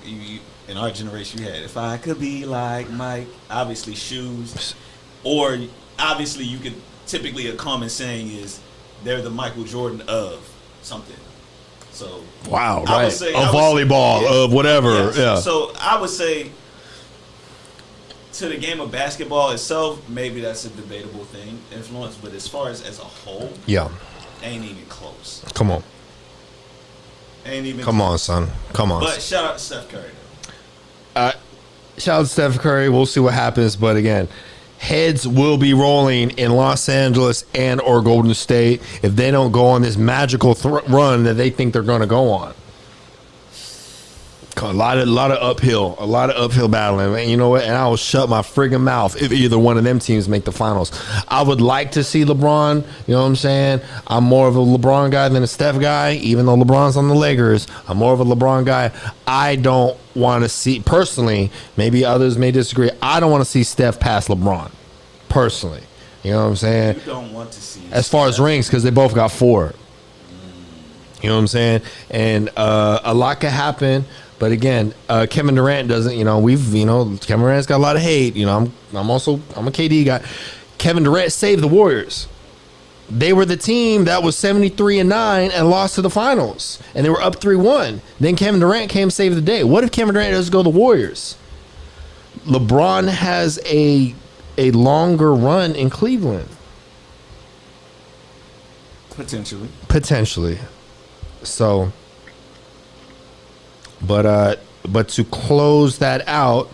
In our generation, you had if I could be like Mike. Obviously, shoes, or obviously you could. Typically, a common saying is they're the Michael Jordan of something. So wow, I would right? say, Of volleyball, of whatever. yes. Yeah. So I would say to the game of basketball itself, maybe that's a debatable thing, influence. But as far as a whole, Yeah. ain't even close. Come on. Ain't even. Come on, close. son. Come on. But shout out to Steph Curry. Though. Shout out to Steph Curry. We'll see what happens. But again, heads will be rolling in Los Angeles and or Golden State if they don't go on this magical run that they think they're going to go on. A lot of uphill battling. And you know what? And I will shut my friggin' mouth if either one of them teams make the finals. I would like to see LeBron. You know what I'm saying? I'm more of a LeBron guy than a Steph guy, even though LeBron's on the Lakers. I'm more of a LeBron guy. I don't want to see, personally, maybe others may disagree, I don't want to see Steph pass LeBron, personally. You know what I'm saying? You don't want to see as far as rings, because they both got 4. You know what I'm saying? And a lot could happen. But again, Kevin Durant doesn't, Kevin Durant's got a lot of hate. I'm a KD guy. Kevin Durant saved the Warriors. They were the team that was 73-9 and lost to the finals. And they were up 3-1. Then Kevin Durant came save the day. What if Kevin Durant doesn't go to the Warriors? LeBron has a longer run in Cleveland. Potentially. So, but to close that out,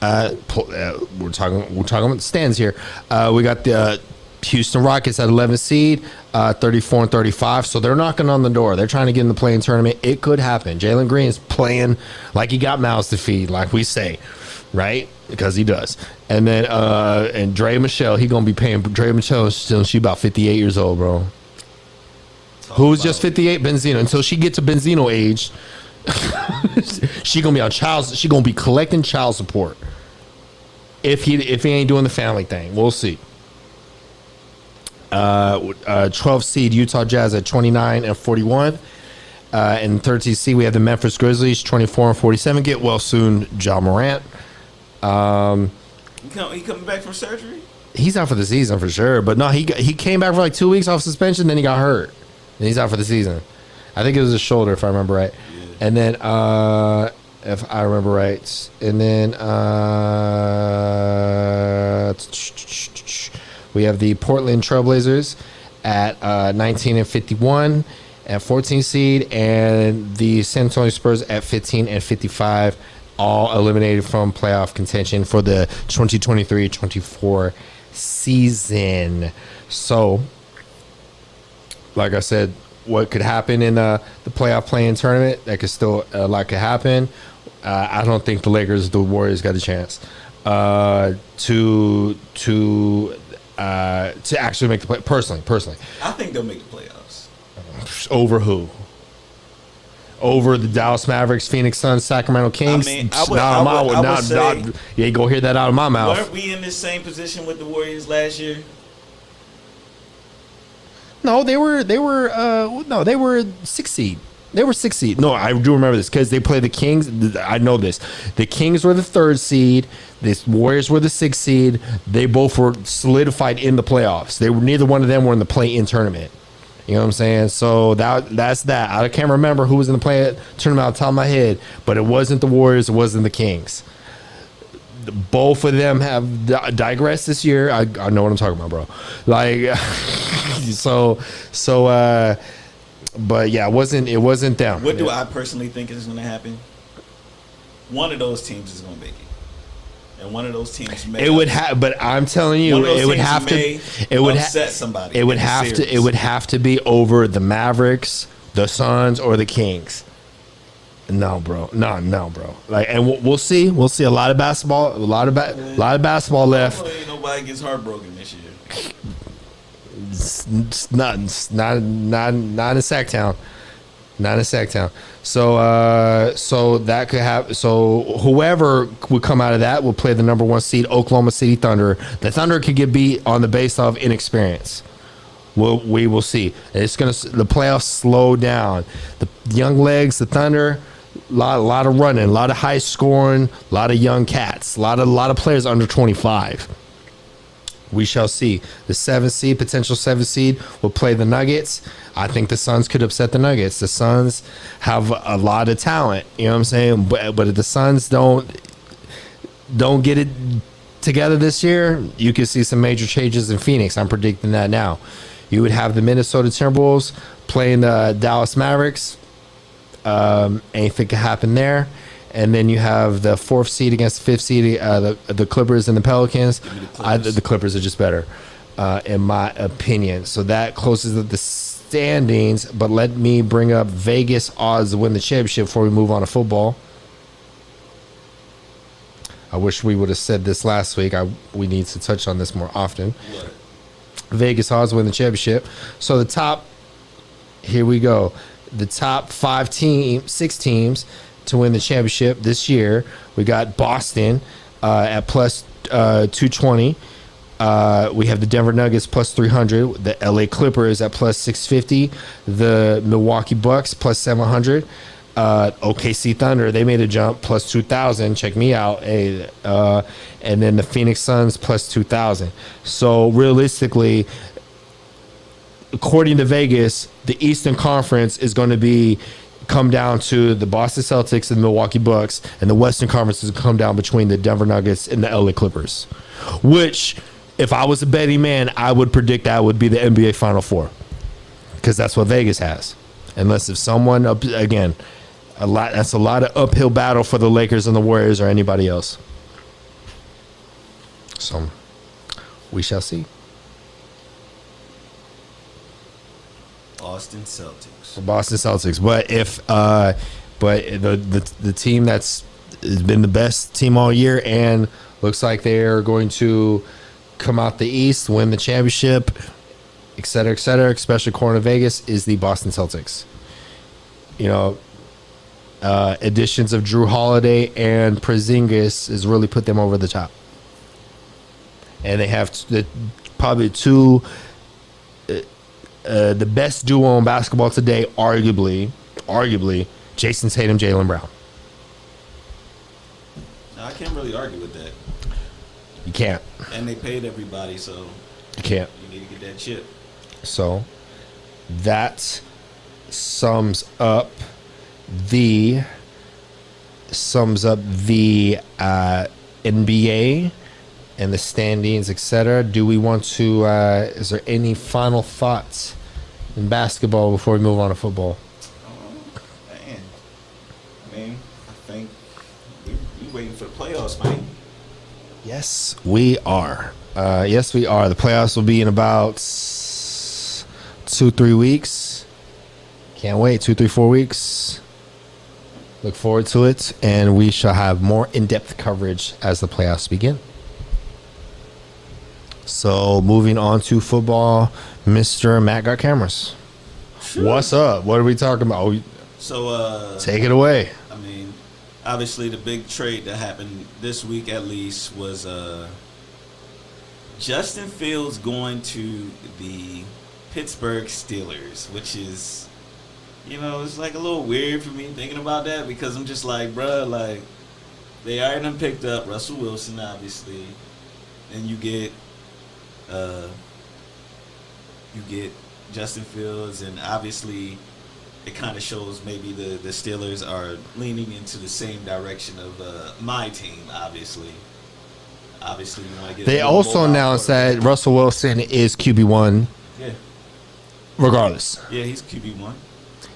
we're talking about the stands here. We got the Houston Rockets at 11th seed, 34 and 35. So they're knocking on the door. They're trying to get in the play-in tournament. It could happen. Jalen Green's playing like he got mouths to feed, like we say, right? Because he does. And then and Dre Michelle, he gonna be paying Dre Michelle until she about 58 years old, bro. Who's just 58? Benzino. Until she gets to Benzino age, she gonna be collecting child support. If he ain't doing the family thing, we'll see. 12 seed Utah Jazz at 29 and 41. And 13 seed we have the Memphis Grizzlies 24 and 47. Get well soon, Ja Morant. He coming back from surgery? He's out for the season for sure. But no, he came back for like 2 weeks off suspension, then he got hurt. And he's out for the season. I think it was his shoulder, if I remember right. Yeah. And then, if I remember right, and then we have the Portland Trailblazers at 19 and 51 at 14 seed, and the San Antonio Spurs at 15 and 55, all eliminated from playoff contention for the 2023-24 season. So, like I said, what could happen in the playoff play-in tournament? That could still a lot could happen. I don't think the Lakers, the Warriors, got a chance to actually make the play. Personally, I think they'll make the playoffs. Over who? Over the Dallas Mavericks, Phoenix Suns, Sacramento Kings. I would say, yeah, go hear that out of my mouth. Weren't we in the same position with the Warriors last year? No, they were 6 seed. They were 6 seed. No, I do remember this because they played the Kings. I know this. The Kings were the 3rd seed. The Warriors were the 6th seed. They both were solidified in the playoffs. Neither one of them were in the play-in tournament. You know what I'm saying? So that's that. I can't remember who was in the play-in tournament off the top of my head, but it wasn't the Warriors. It wasn't the Kings. Both of them have digressed this year. I know what I'm talking about, bro. Like, but yeah, it wasn't them. What do I personally think is going to happen? One of those teams is going to make it, and one of those teams may. It would have, but I'm telling you, it would have to. It would upset somebody. It would have to. It would have to be over the Mavericks, the Suns, or the Kings. No, bro. No, bro. Like, and we'll see. We'll see a lot of basketball. A lot of basketball left. Hopefully nobody gets heartbroken this year. It's not in Sacktown. Not in Sacktown. So that could happen. So whoever would come out of that will play the number 1 seed, Oklahoma City Thunder. The Thunder could get beat on the base of inexperience. We will see. The playoffs slow down. The young legs, the Thunder, lot of running, a lot of high scoring, a lot of young cats, a lot of players under 25. We shall see. The 7th seed, potential 7th seed, will play the Nuggets. I think the Suns could upset the Nuggets. The Suns have a lot of talent. You know what I'm saying? But if the Suns don't get it together this year, you could see some major changes in Phoenix. I'm predicting that now. You would have the Minnesota Timberwolves playing the Dallas Mavericks. Anything could happen there. And then you have the 4th seed against the 5th seed, the Clippers and the Pelicans. The Clippers are just better, in my opinion. So that closes up the standings. But let me bring up Vegas odds to win the championship before we move on to football. I wish we would have said this last week. We need to touch on this more often. What? Vegas odds to win the championship. So the top, here we go. The top 6 teams to win the championship this year. We got Boston at plus 220. We have the Denver Nuggets plus 300. The LA Clippers at plus 650. The Milwaukee Bucks plus 700. OKC Thunder, they made a jump plus 2,000. Check me out. Hey, and then the Phoenix Suns plus 2,000. So realistically, according to Vegas, the Eastern Conference is going to come down to the Boston Celtics and the Milwaukee Bucks, and the Western Conference is going to come down between the Denver Nuggets and the LA Clippers. Which, if I was a betting man, I would predict that would be the NBA Final Four, because that's what Vegas has. Unless if someone again. That's a lot of uphill battle for the Lakers and the Warriors or anybody else. So we shall see. Boston Celtics. But if the team that's has been the best team all year and looks like they're going to come out the East, win the championship, et cetera, especially according to Vegas, is the Boston Celtics. You know, additions of Drew Holiday and Porzingis has really put them over the top. And they have probably the best duo in basketball today, arguably, Jason Tatum, Jaylen Brown. I can't really argue with that. You can't. And they paid everybody, so you can't. You need to get that chip. So that sums up the NBA and the standings, etc. Do we want to? Is there any final thoughts in basketball before we move on to football? Man, I mean, I think we waiting for the playoffs, man. Yes, we are. Yes, we are. The playoffs will be in about 2-3 weeks. Can't wait. 2-4 weeks. Look forward to it, and we shall have more in-depth coverage as the playoffs begin. So, moving on to football, Mr. Matt got cameras. Sure. What's up? What are we talking about? So, take it away. I mean, obviously, the big trade that happened this week, at least, was Justin Fields going to the Pittsburgh Steelers, which is, you know, it's like a little weird for me thinking about that, because I'm just like, bruh, like, they already done picked up Russell Wilson, obviously, and you get Justin Fields, and obviously it kind of shows maybe the Steelers are leaning into the same direction of my team, obviously. Obviously, we want to get. They also announced that Russell Wilson is QB1. Yeah. Regardless. Yeah, he's QB1.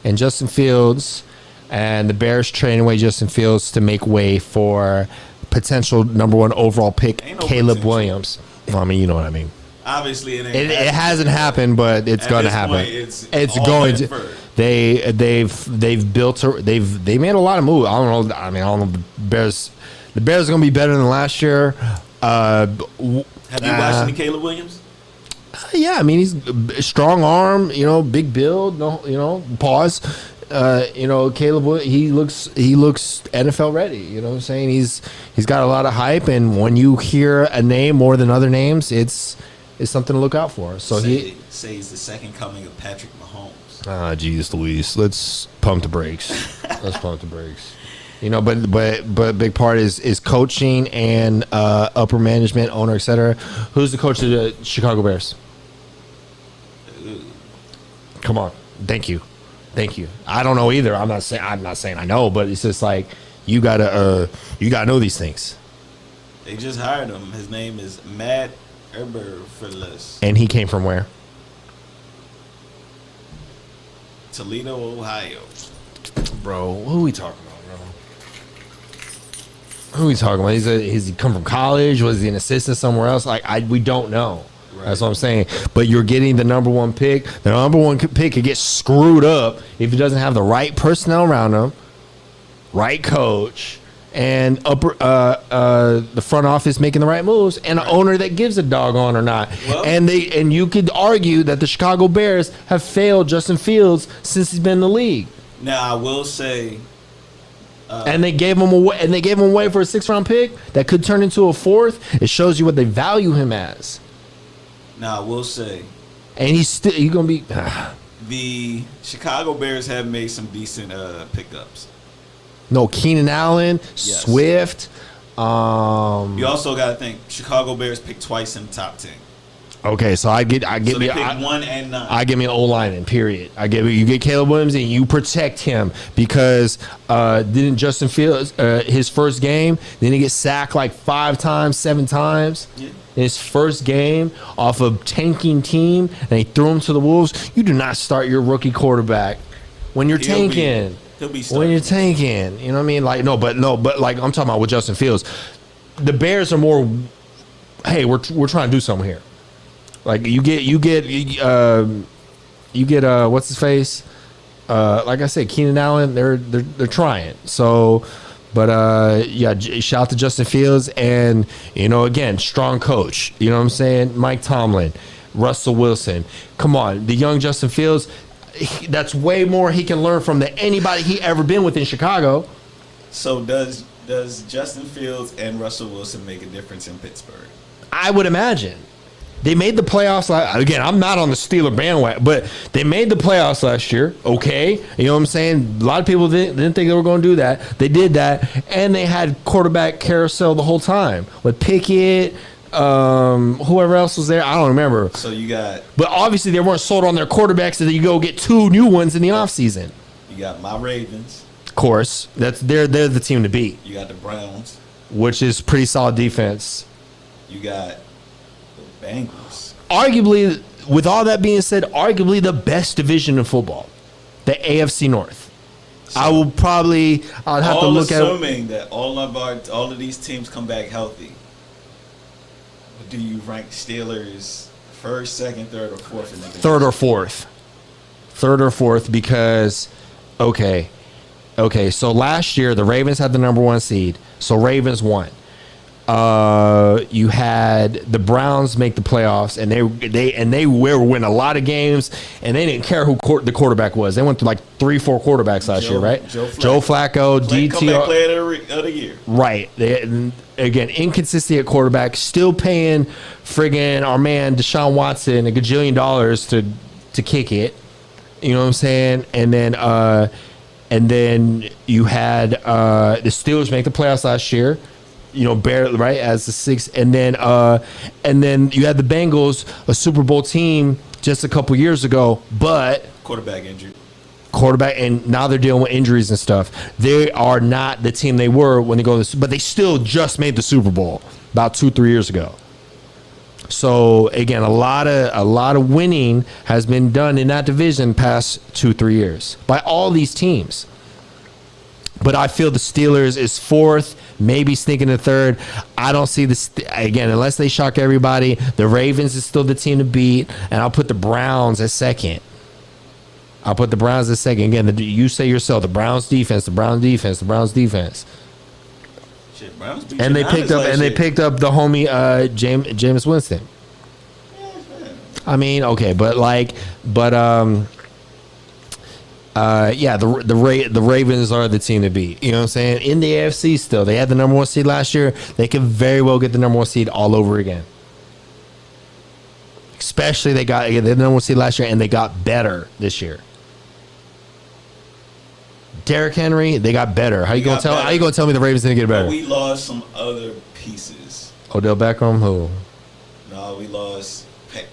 And Justin Fields, and the Bears trading away Justin Fields to make way for potential #1 overall pick, Caleb Williams. Well, I mean, you know what I mean. Obviously, it hasn't happened, but it's going to happen. Point, it's going to. They've built. They made a lot of moves. I don't know. I don't know. The Bears are going to be better than last year. Have you watched any Caleb Williams? Yeah, I mean, he's a strong arm, big build, pause. Caleb, he looks NFL ready, you know what I'm saying? He's got a lot of hype, and when you hear a name more than other names, it's something to look out for. So say he's the second coming of Patrick Mahomes. Jesus Louise. Let's pump the brakes. Let's pump the brakes. You know, but big part is coaching and upper management, owner, etc. Who's the coach of the Chicago Bears? Come on, thank you. I don't know either. I'm not saying I know, but it's just like you gotta know these things. They just hired him. His name is Matt Eberflus. And he came from where? Toledo, Ohio. Bro, who are we talking about, bro? Who are we talking about? He's he come from college? Was he an assistant somewhere else? We don't know. Right. That's what I'm saying. But you're getting the number one pick. The number one pick could get screwed up if he doesn't have the right personnel around him, right coach, and the front office making the right moves, and an owner that gives a doggone or not. Well, and you could argue that the Chicago Bears have failed Justin Fields since he's been in the league. Now I will say, and they gave him away. And they gave him away for a 6th round pick that could turn into a 4th. It shows you what they value him as. Now I will say, and he's gonna be. The Chicago Bears have made some decent pickups. No, Keenan Allen, yes. Swift. You also got to think Chicago Bears picked twice in the top 10. Okay, so I get so me. They picked 1 and 9. I give me an O-lineman. Period. You get Caleb Williams and you protect him because didn't Justin Fields his first game? Didn't he get sacked like 5 times, 7 times? Yeah. In his first game off a tanking team, and they threw him to the Wolves. You do not start your rookie quarterback when you're tanking. He'll be when you're tanking. You know what I mean? Like but like I'm talking about with Justin Fields. The Bears are more. Hey, we're trying to do something here. Like you get what's his face? Like I said, Keenan Allen. They're trying. So. But, shout out to Justin Fields and, again, strong coach. You know what I'm saying? Mike Tomlin, Russell Wilson. Come on. The young Justin Fields, that's way more he can learn from than anybody he ever been with in Chicago. So does Justin Fields and Russell Wilson make a difference in Pittsburgh? I would imagine. They made the playoffs. Again, I'm not on the Steeler bandwagon, but they made the playoffs last year. Okay. You know what I'm saying? A lot of people didn't think they were going to do that. They did that, and they had quarterback carousel the whole time with Pickett, whoever else was there. I don't remember. So you got... But obviously they weren't sold on their quarterbacks, so you go get 2 new ones in the offseason. You got my Ravens. Of course. They're the team to beat. You got the Browns. Which is pretty solid defense. You got... Bengals. Arguably, with all that being said, arguably the best division in football, the AFC North. So I'd have to look at it. Assuming that all of these teams come back healthy, do you rank Steelers first, second, third, or fourth in the division? Third or fourth because, okay. So last year the Ravens had the number 1 seed, so Ravens won. You had the Browns make the playoffs, and they were winning a lot of games, and they didn't care who the quarterback was. They went through like 3-4 quarterbacks last year, right? Joe Flacco, DT, comeback player of the year, right? Again, inconsistent at quarterback, still paying friggin' our man Deshaun Watson $1 gajillion to kick it. You know what I'm saying? And then you had the Steelers make the playoffs last year. Barely, right, as the 6th, and then you had the Bengals, a Super Bowl team just a couple years ago, but quarterback injured. And now they're dealing with injuries and stuff. They are not the team they were when they go to but they still just made the Super Bowl about 2-3 years ago. So again, a lot of winning has been done in that division past 2-3 years by all these teams. But I feel the Steelers is 4th, maybe sneaking to 3rd. I don't see this again unless they shock everybody. The Ravens is still the team to beat, and I'll put the Browns at 2nd. Again, you say yourself, the Browns defense. Shit, Browns beat and they picked up the homie Jameis Winston. I mean, okay, the Ravens are the team to beat. You know what I'm saying? In the AFC still. They had the number 1 seed last year. They could very well get the number 1 seed all over again. Especially they had the number 1 seed last year, and they got better this year. Derrick Henry, they got better. How you gonna tell? better. How you gonna tell me the Ravens didn't get better? But we lost some other pieces. Odell Beckham, who? No, we lost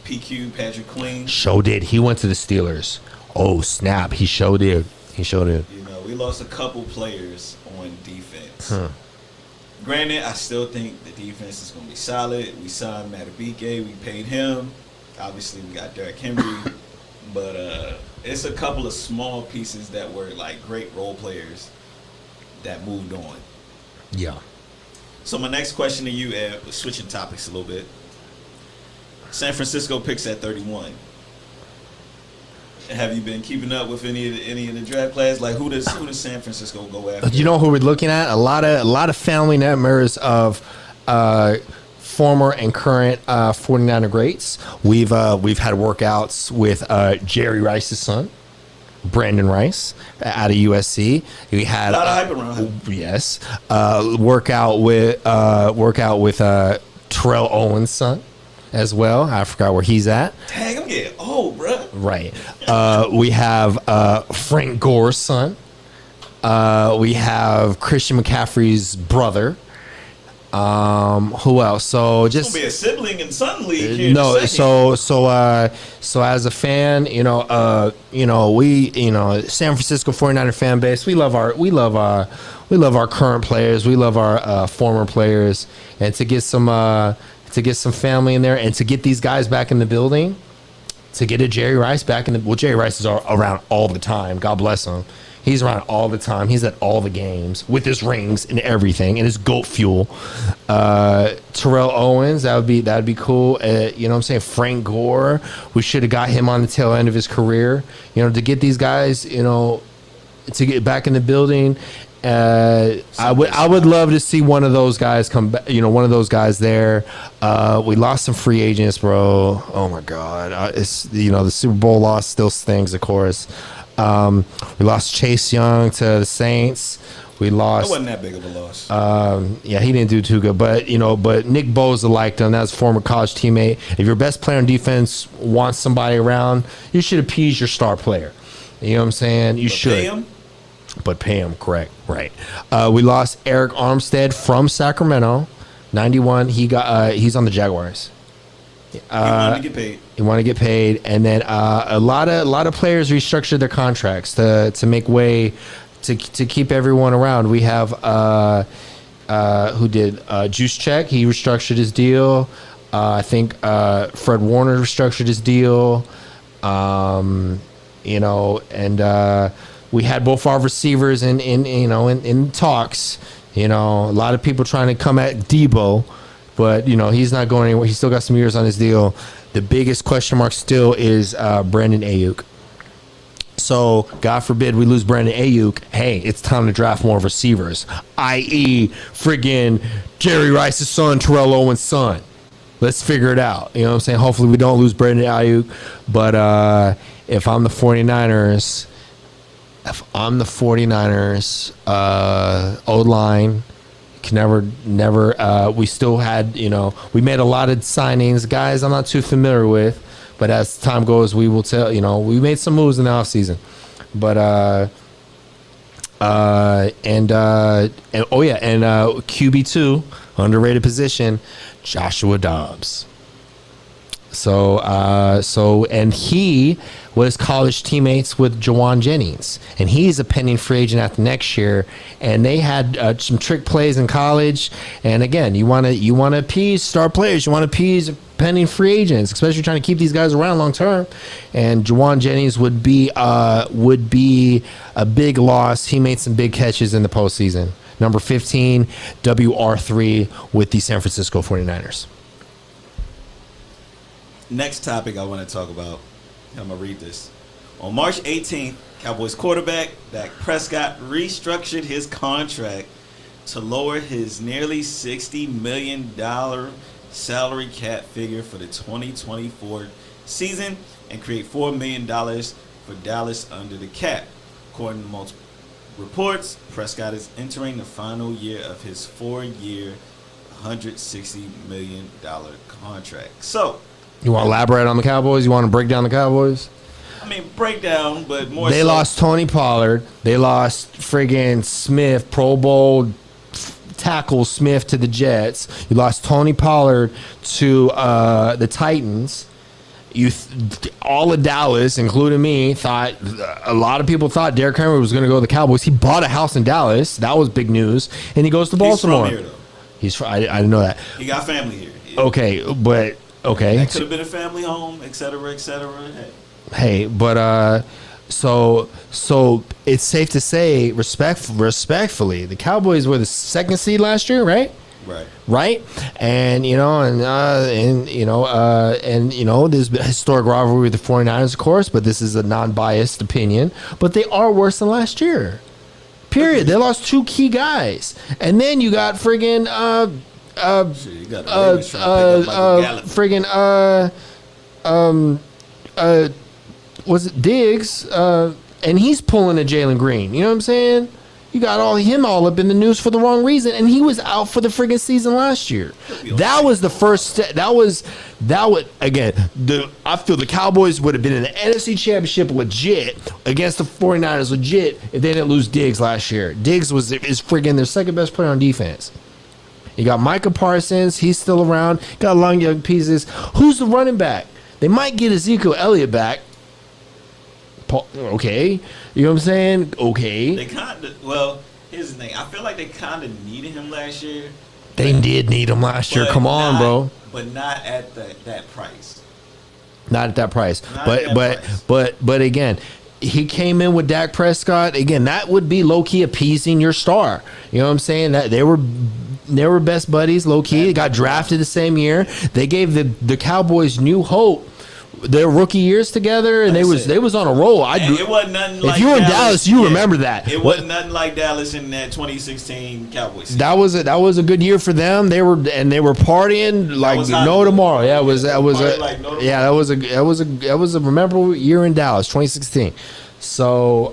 PQ, Patrick Queen. Show did. He went to the Steelers. Oh snap! He showed did. He showed it. You know, we lost a couple players on defense. Granted, I still think the defense is going to be solid. We signed Matabike. We paid him. Obviously, we got Derrick Henry. But it's a couple of small pieces that were like great role players that moved on. Yeah. So my next question to you, Ed, switching topics a little bit. San Francisco picks at 31. Have you been keeping up with any of the draft class? Like who does San Francisco go after? You know who we're looking at? A lot of family members of former and current 49er greats. We've had workouts with Jerry Rice's son, Brandon Rice, out of USC. We had a lot of hype around him. Yes, workout with Terrell Owens' son as well. I forgot where he's at. Dang, I'm getting old, bro. Right. We have Frank Gore's son. We have Christian McCaffrey's brother. Who else? So It's just gonna be a sibling and son league here. In no. a second. So as a fan, we San Francisco 49er fan base. We love our current players. We love our former players, and to get some family in there, and to get these guys back in the building. To get a Jerry Rice back in the... Well, Jerry Rice is around all the time. God bless him. He's around all the time. He's at all the games with his rings and everything and his goat fuel. Terrell Owens, that'd be cool. You know what I'm saying? Frank Gore, we should have got him on the tail end of his career. You know, to get these guys, to get back in the building. I would love to see one of those guys come back. One of those guys there. We lost some free agents, bro. Oh my God! It's the Super Bowl loss still stings, of course. We lost Chase Young to the Saints. We lost. It wasn't that big of a loss. Yeah, he didn't do too good, but Nick Bosa liked him. That's a former college teammate. If your best player on defense wants somebody around, you should appease your star player. You know what I'm saying? You should. Pay him? But pay him, correct, right. We lost Eric Armstead from Sacramento, 91. He's on the Jaguars. He wanted to get paid. He wanted to get paid, and then a lot of players restructured their contracts to make way to keep everyone around. We have who did Juice Check. He restructured his deal. I think Fred Warner restructured his deal. We had both our receivers in talks. A lot of people trying to come at Debo, but he's not going anywhere. He's still got some years on his deal. The biggest question mark still is Brandon Ayuk. So God forbid we lose Brandon Ayuk. Hey, it's time to draft more receivers, i.e., friggin' Jerry Rice's son, Terrell Owens' son. Let's figure it out. You know what I'm saying? Hopefully we don't lose Brandon Ayuk, but if I'm the 49ers. O-line can never. We still had, we made a lot of signings, guys I'm not too familiar with, but as time goes, we will tell. We made some moves in the offseason, but QB2 underrated position, Joshua Dobbs. And he was college teammates with Jawan Jennings, and he's a pending free agent after next year. And they had some trick plays in college. And again, you want to appease star players, you want to appease pending free agents, especially trying to keep these guys around long term. And Jawan Jennings would be a big loss. He made some big catches in the postseason. Number 15, WR3 with the San Francisco 49ers. Next topic I want to talk about. I'm going to read this. On March 18th, Cowboys quarterback Dak Prescott restructured his contract to lower his nearly $60 million salary cap figure for the 2024 season and create $4 million for Dallas under the cap. According to multiple reports, Prescott is entering the final year of his 4-year, $160 million contract. So, you want to elaborate on the Cowboys? You want to break down the Cowboys? I mean, breakdown, but more. They so, lost Tony Pollard. They lost friggin' Smith, Pro Bowl tackle Smith to the Jets. You lost Tony Pollard to the Titans. All of Dallas, including me, thought a lot of people thought Derrick Henry was going to go to the Cowboys. He bought a house in Dallas. That was big news, and he goes to Baltimore. He's from here, though. I didn't know that. He got family here. Yeah. Okay, but okay, That could have been a family home, et cetera, et cetera. Hey, but so it's safe to say, respectfully, the Cowboys were the second seed last year, right? Right, and there's been a historic rivalry with the 49ers, of course, but this is a non-biased opinion. But they are worse than last year. Period. They lost 2 key guys, and then you got friggin' was it Diggs? And he's pulling a Jalen Green. You know what I'm saying? You got him all up in the news for the wrong reason, and he was out for the friggin' season last year. That was the first. That was again. I feel the Cowboys would have been in the NFC Championship legit against the 49ers legit if they didn't lose Diggs last year. Diggs is friggin' their second best player on defense. You got Micah Parsons. He's still around. Got a lot of young pieces. Who's the running back? They might get Ezekiel Elliott back. Okay, you know what I'm saying? Okay. They kind of, well, here's the thing. I feel like they kind of needed him last year. They did need him last year. Come on, bro. But not at that price. Not at that price. But again, he came in with Dak Prescott. Again, that would be low key appeasing your star. You know what I'm saying? That they were best buddies, low key. They got drafted the same year. They gave the Cowboys new hope. Their rookie years together, and they was on a roll. It wasn't nothing like if you were in Dallas, you remember that. It wasn't nothing like Dallas in that 2016 Cowboys season. That was a good year for them. They were partying like no tomorrow. Yeah, that was a memorable year in Dallas, 2016. So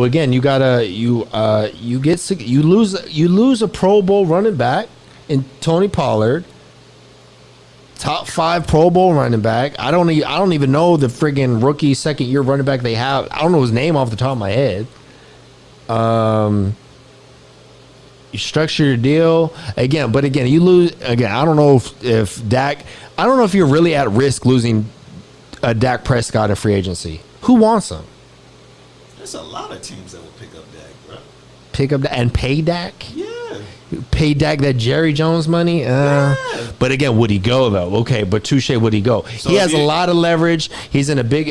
again, you lose a Pro Bowl running back in Tony Pollard. Top 5 Pro Bowl running back. I don't even know the friggin' rookie second year running back they have. I don't know his name off the top of my head. You structure your deal again, but again, you lose again. I don't know if Dak. I don't know if you're really at risk losing a Dak Prescott in free agency. Who wants him? There's a lot of teams that will pick up Dak, bro. Pick up and pay Dak. Yeah. Pay Dak that Jerry Jones money. But again, would he go though? Okay, but touche, would he go? So he has a lot of leverage. He's in a big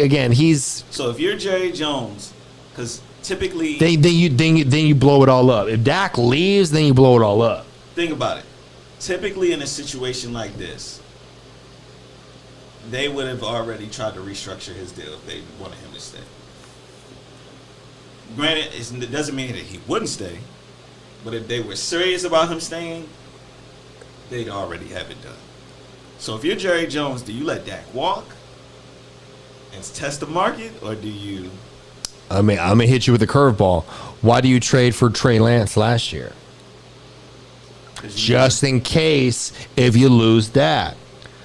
so if you're Jerry Jones, because typically then you blow it all up. If Dak leaves, then you blow it all up. Think about it. Typically in a situation like this, they would have already tried to restructure his deal if they wanted him to stay. Granted, it doesn't mean that he wouldn't stay. But if they were serious about him staying, they'd already have it done. So if you're Jerry Jones, do you let Dak walk and test the market, or do you? I'm gonna hit you with a curveball. Why do you trade for Trey Lance last year? Just in case if you lose Dak.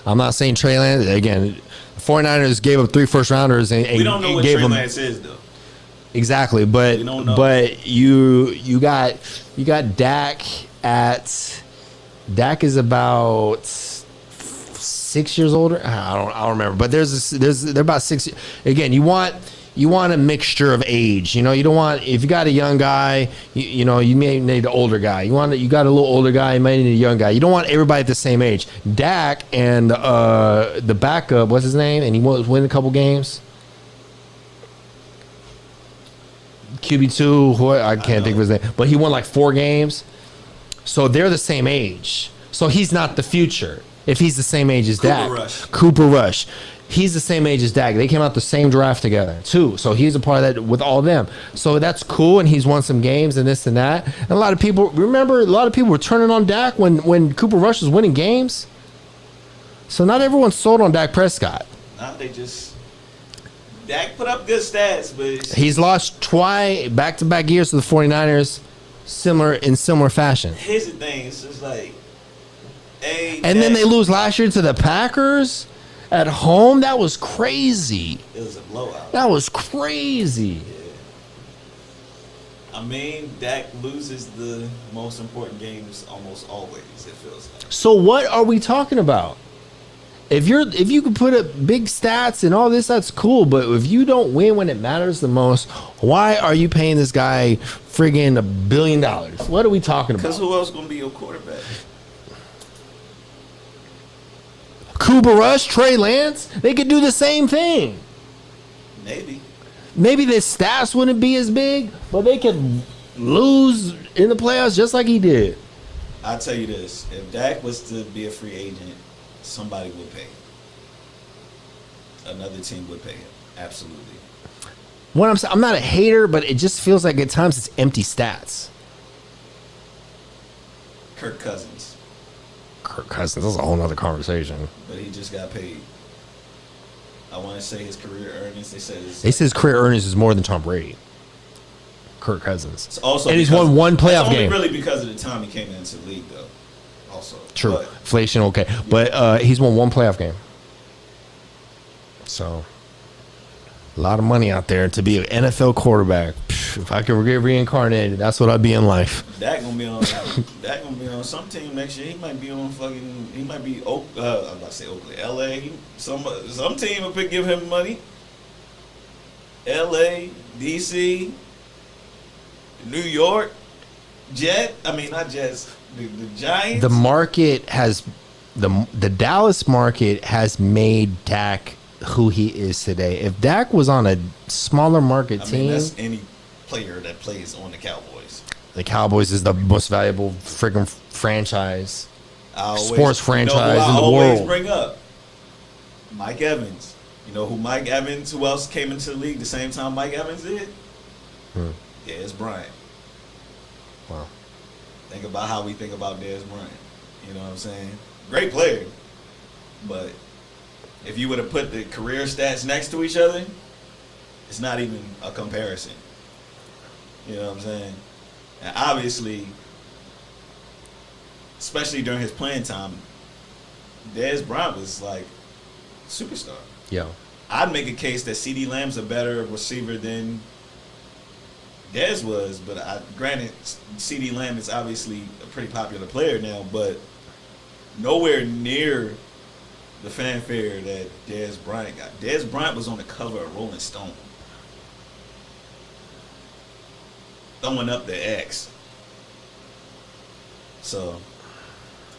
I'm not saying Trey Lance again. The 49ers gave up 3 first rounders and we don't know what Trey Lance is though. Exactly, but you got Dak at Dak is about 6 years older. I don't remember, but they're about 6. Again, you want a mixture of age. You know, you don't want if you got a young guy, you may need an older guy. You got a little older guy, you might need a young guy. You don't want everybody at the same age. Dak and the backup, what's his name? And he won a couple games. QB2, I can't think of his name, but he won like 4 games. So they're the same age. So he's not the future if he's the same age as Dak. Cooper Rush. He's the same age as Dak. They came out the same draft together too. So he's a part of that with all of them. So that's cool, and he's won some games and this and that. And a lot of people were turning on Dak when Cooper Rush was winning games. So not everyone's sold on Dak Prescott. Dak put up good stats, but he's lost twice back-to-back years to the 49ers, in similar fashion. Here's the thing: it's just like, then they lose last year to the Packers, At home, that was crazy. It was a blowout. That was crazy. I mean, Dak loses the most important games almost always, it feels like. So what are we talking about? If you can put up big stats and all this, that's cool. But if you don't win when it matters the most, why are you paying this guy friggin' $1 billion? What are we talking about? Because who else going to be your quarterback? Cooper Rush, Trey Lance, they could do the same thing. Maybe. Maybe their stats wouldn't be as big, but they could lose in the playoffs just like he did. I'll tell you this. If Dak was to be a free agent, somebody would pay him. Another team would pay him. Absolutely. What I'm saying, I'm not a hater, but it just feels like at times it's empty stats. Kirk Cousins. Kirk Cousins, that's a whole nother conversation. But he just got paid. I want to say his career earnings, they said his career earnings is more than Tom Brady. Kirk Cousins. It's also and he's won one playoff only game. Really because of the time he came into the league, though. Also. True. But, inflation, okay. But he's won one playoff game. So, a lot of money out there to be an NFL quarterback. If I could get reincarnated, that's what I'd be in life. Dak gonna be on some team next year. He might be on fucking. He might be I'm about to say Oakland, LA. Some team will give him money. LA, DC, New York, not Jets. The Giants. The market has the Dallas market has made Dak who he is today. If Dak was on a smaller market team, that's any player that plays on the Cowboys. The Cowboys is the most valuable freaking franchise, sports franchise I in the always world. Bring up Mike Evans. You know who else came into the league the same time Mike Evans did? Yeah, it's Bryant. Wow. Think about how we think about Dez Bryant. You know what I'm saying? Great player. But if you would have put the career stats next to each other, it's not even a comparison. You know what I'm saying? And obviously, especially during his playing time, Dez Bryant was like superstar. Yeah. I'd make a case that CeeDee Lamb's a better receiver than Dez was, but granted, CeeDee Lamb is obviously a pretty popular player now, but nowhere near the fanfare that Dez Bryant got. Dez Bryant was on the cover of Rolling Stone, throwing up the X. So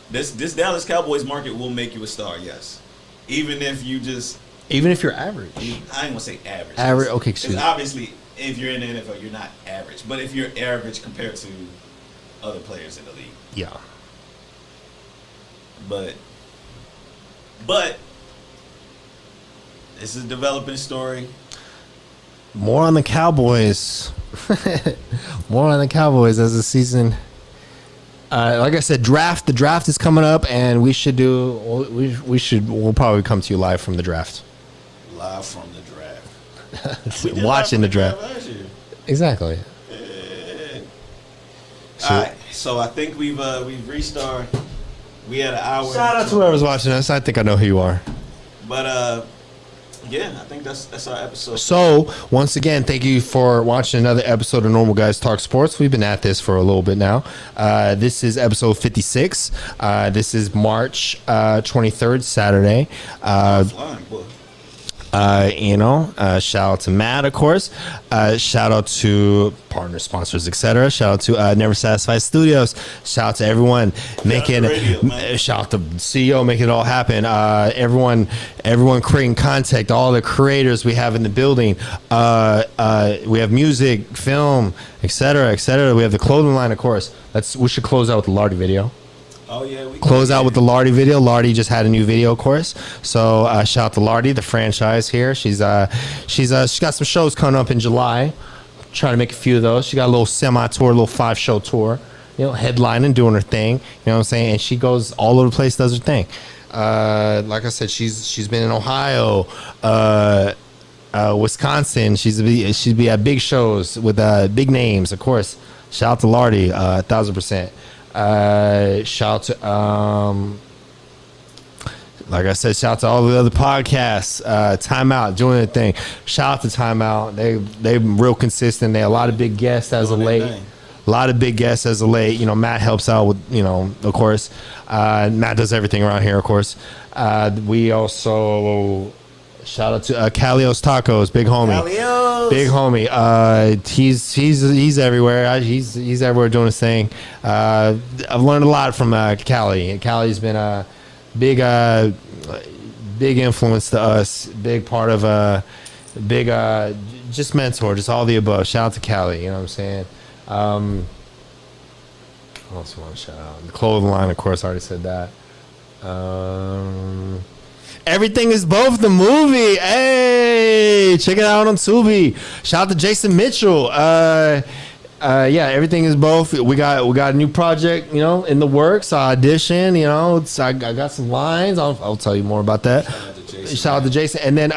this Dallas Cowboys market will make you a star, yes. Even if you're average. I ain't gonna say average. Average, okay, excuse me. Obviously, if you're in the NFL, you're not average. But if you're average compared to other players in the league. Yeah. But it's a developing story. More on the Cowboys. More on the Cowboys as the season. Like I said, the draft is coming up, and we'll probably come to you live from the draft. Live from the draft. Watching the draft. Last year. Exactly. All right, so I think we've reached we had an hour. Shout out to whoever's watching us. I think I know who you are. But yeah, I think that's our episode. So once again, thank you for watching another episode of Normal Guys Talk Sports. We've been at this for a little bit now. This is episode 56. This is March 23rd, Saturday. Flying, boy. Shout out to Matt, of course. Shout out to partner sponsors, etc. Shout out to Never Satisfied Studios. Shout out to everyone making. Shout out to the CEO making it all happen. Everyone creating content. All the creators we have in the building. We have music, film, etc., etc. We have the clothing line, of course. We should close out with the Lardy video. Oh yeah, we close out with the Lardy video. Lardy just had a new video, of course. So shout out to Lardy, the franchise here. She got some shows coming up in July. Trying to make a few of those. She got a little semi-tour, a little 5-show tour. Headlining, doing her thing. You know what I'm saying? And she goes all over the place, does her thing. Like I said, she's been in Ohio, Wisconsin. She's be at big shows with big names, of course. Shout out to Lardy, 1000%. Shout out to Like I said, shout out to all the other podcasts. Timeout doing their thing. Shout out to Timeout. They're real consistent. They have a lot of big guests as of late. A lot of big guests as of late. You know, Matt helps out with, you know, of course. Matt does everything around here, of course. We also shout out to Calios Tacos, big homie. Calios. Big homie. He's everywhere. He's everywhere doing his thing. I've learned a lot from Cali. Cali's been a big influence to us. Big part of just mentor, just all the above. Shout out to Cali. You know what I'm saying? What else want to shout out? The clothing line, of course, I already said that. Everything is Both the movie. Hey, check it out on Tubi. Shout out to Jason Mitchell. Yeah, Everything is Both. We got a new project, you know, in the works. I audition, you know. I got some lines. I'll tell you more about that. Shout out to Jason. And then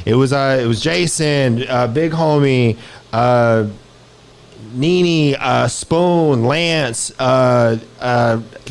it was Jason, big homie, Nene, Spoon, Lance,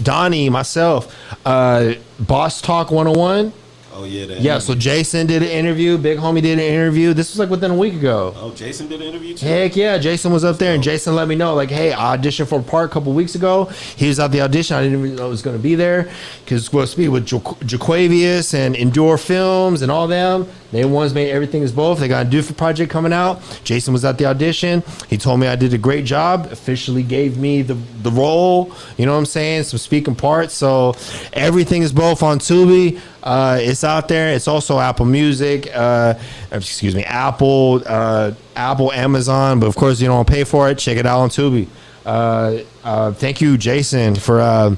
Donnie, myself, Boss Talk 101. Oh, yeah. Yeah, so Jason did an interview. Big homie did an interview. This was like within a week ago. Oh, Jason did an interview too? Heck yeah, Jason was up there, and Jason let me know, like, hey, I auditioned for a part a couple weeks ago. He was at the audition. I didn't even know it was going to be there because it's supposed to be with Jaquavius and Endure Films and all them. They ones made Everything is Both. They got a different project coming out. Jason was at the audition. He told me I did a great job. Officially gave me the role. You know what I'm saying? Some speaking parts. So Everything is Both on Tubi. It's out there. It's also Apple Music. Apple, Amazon. But of course, you don't want to pay for it. Check it out on Tubi. Thank you, Jason, for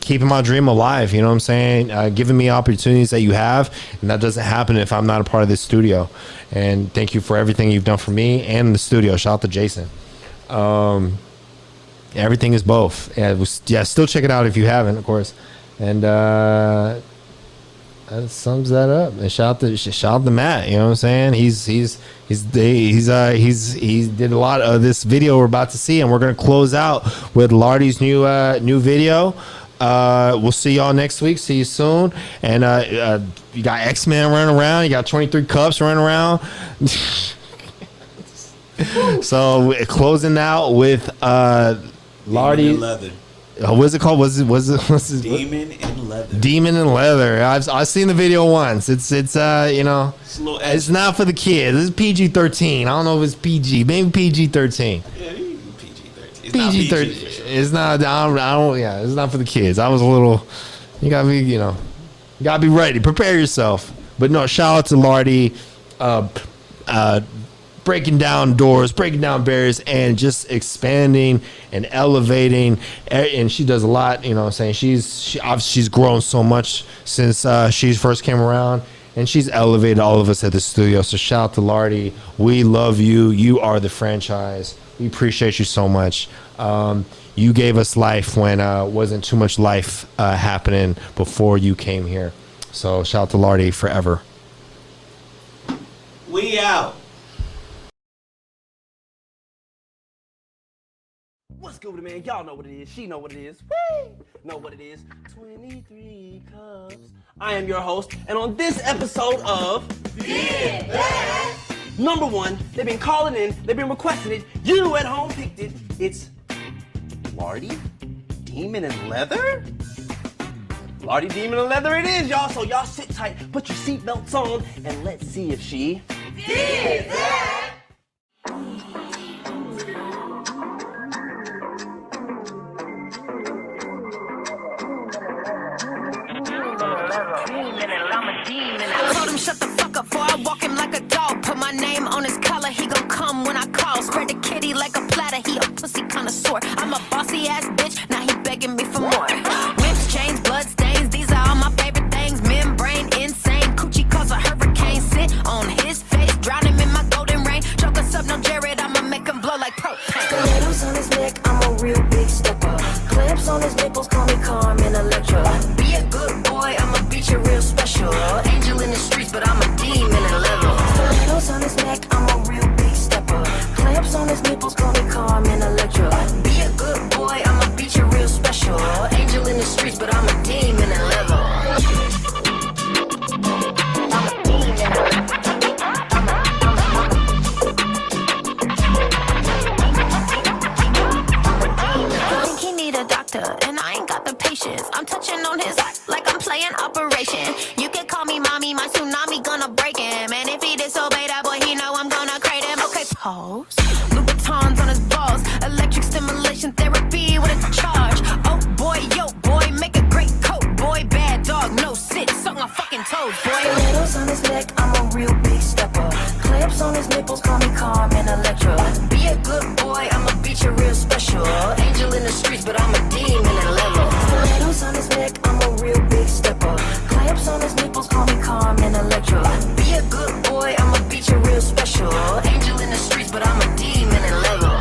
keeping my dream alive. You know what I'm saying? Giving me opportunities that you have, and that doesn't happen if I'm not a part of this studio. And thank you for everything you've done for me and the studio. Shout out to Jason. Everything is Both. Yeah, still check it out if you haven't, of course. And that sums that up. And shout out to Matt. You know what I'm saying? He did a lot of this video we're about to see, and we're gonna close out with Lardy's new video. We'll see y'all next week. See you soon. And you got X-Men running around. You got 23 Cups running around. So we're closing out with Lardy. What's it called? What's it? Demon in Leather. Demon in Leather. I've seen the video once. It's you know, it's not for the kids. It's PG-13. I don't know if it's PG. Maybe PG-13. Yeah, PG-13. PG-13. It's not. I don't. Yeah, it's not for the kids. I was a little. You gotta be. You know, you gotta be ready. Prepare yourself. But no, shout out to Lardy. Breaking down doors, breaking down barriers, and just expanding and elevating. And she does a lot, you know what I'm saying? She's grown so much since she first came around, and she's elevated all of us at the studio. So shout out to Lardy. We love you. You are the franchise. We appreciate you so much. You gave us life when wasn't too much life happening before you came here. So shout out to Lardy forever. We out. What's good with it, man? Y'all know what it is. She know what it is. Woo! Know what it is. 23 Cups. I am your host, and on this episode of Get That! Number one, they've been calling in, they've been requesting it. You at home picked it. It's Lardy Demon in Leather? Lardy Demon in Leather it is, y'all. So y'all sit tight, put your seatbelts on, and let's see if she did that! I told him shut the fuck up before I walk him like a dog. Put my name on his collar, he gon' come when I call. Spread the kitty like a platter, he a pussy connoisseur. I'm a bossy ass bitch, now he begging me for more. Whips, chains, blood stains, these are all my favorite things. Membrane, insane, coochie cause a hurricane. Sit on his face, drown him in my golden rain. Choke us up, no Jared, I'ma make him blow like propane. Stilettos on his neck, I'm a real big stepper. Clamps on his nipples, call me Carmen Electra. Be a good boy, I'ma beat you real special. Angel in the streets, but I'm a demon in leather. Stilettos on his neck, I'm a real big stepper. Clamps on his nipples, call me playing Operation. You can call me mommy, my tsunami gonna break him. And if he disobey that boy, he know I'm gonna crate him. Okay, pause. Louboutins on his balls, electric stimulation therapy with a charge. Oh boy, yo boy, make a great coat, boy. Bad dog, no sit, suck my fucking toes, boy. Stilettos on his neck, I'm a real big stepper. Clamps on his nipples, call me Carmen Electra. Be a good boy, I'ma beat you real special. Angel in the streets, but I'm a demon at level. Stilettos on his neck, I'm a real big stepper. Clamps on his nipples, call me Carmen Electra. Be a good boy, I'ma beat you real special. Angel in the streets, but I'm a demon at level.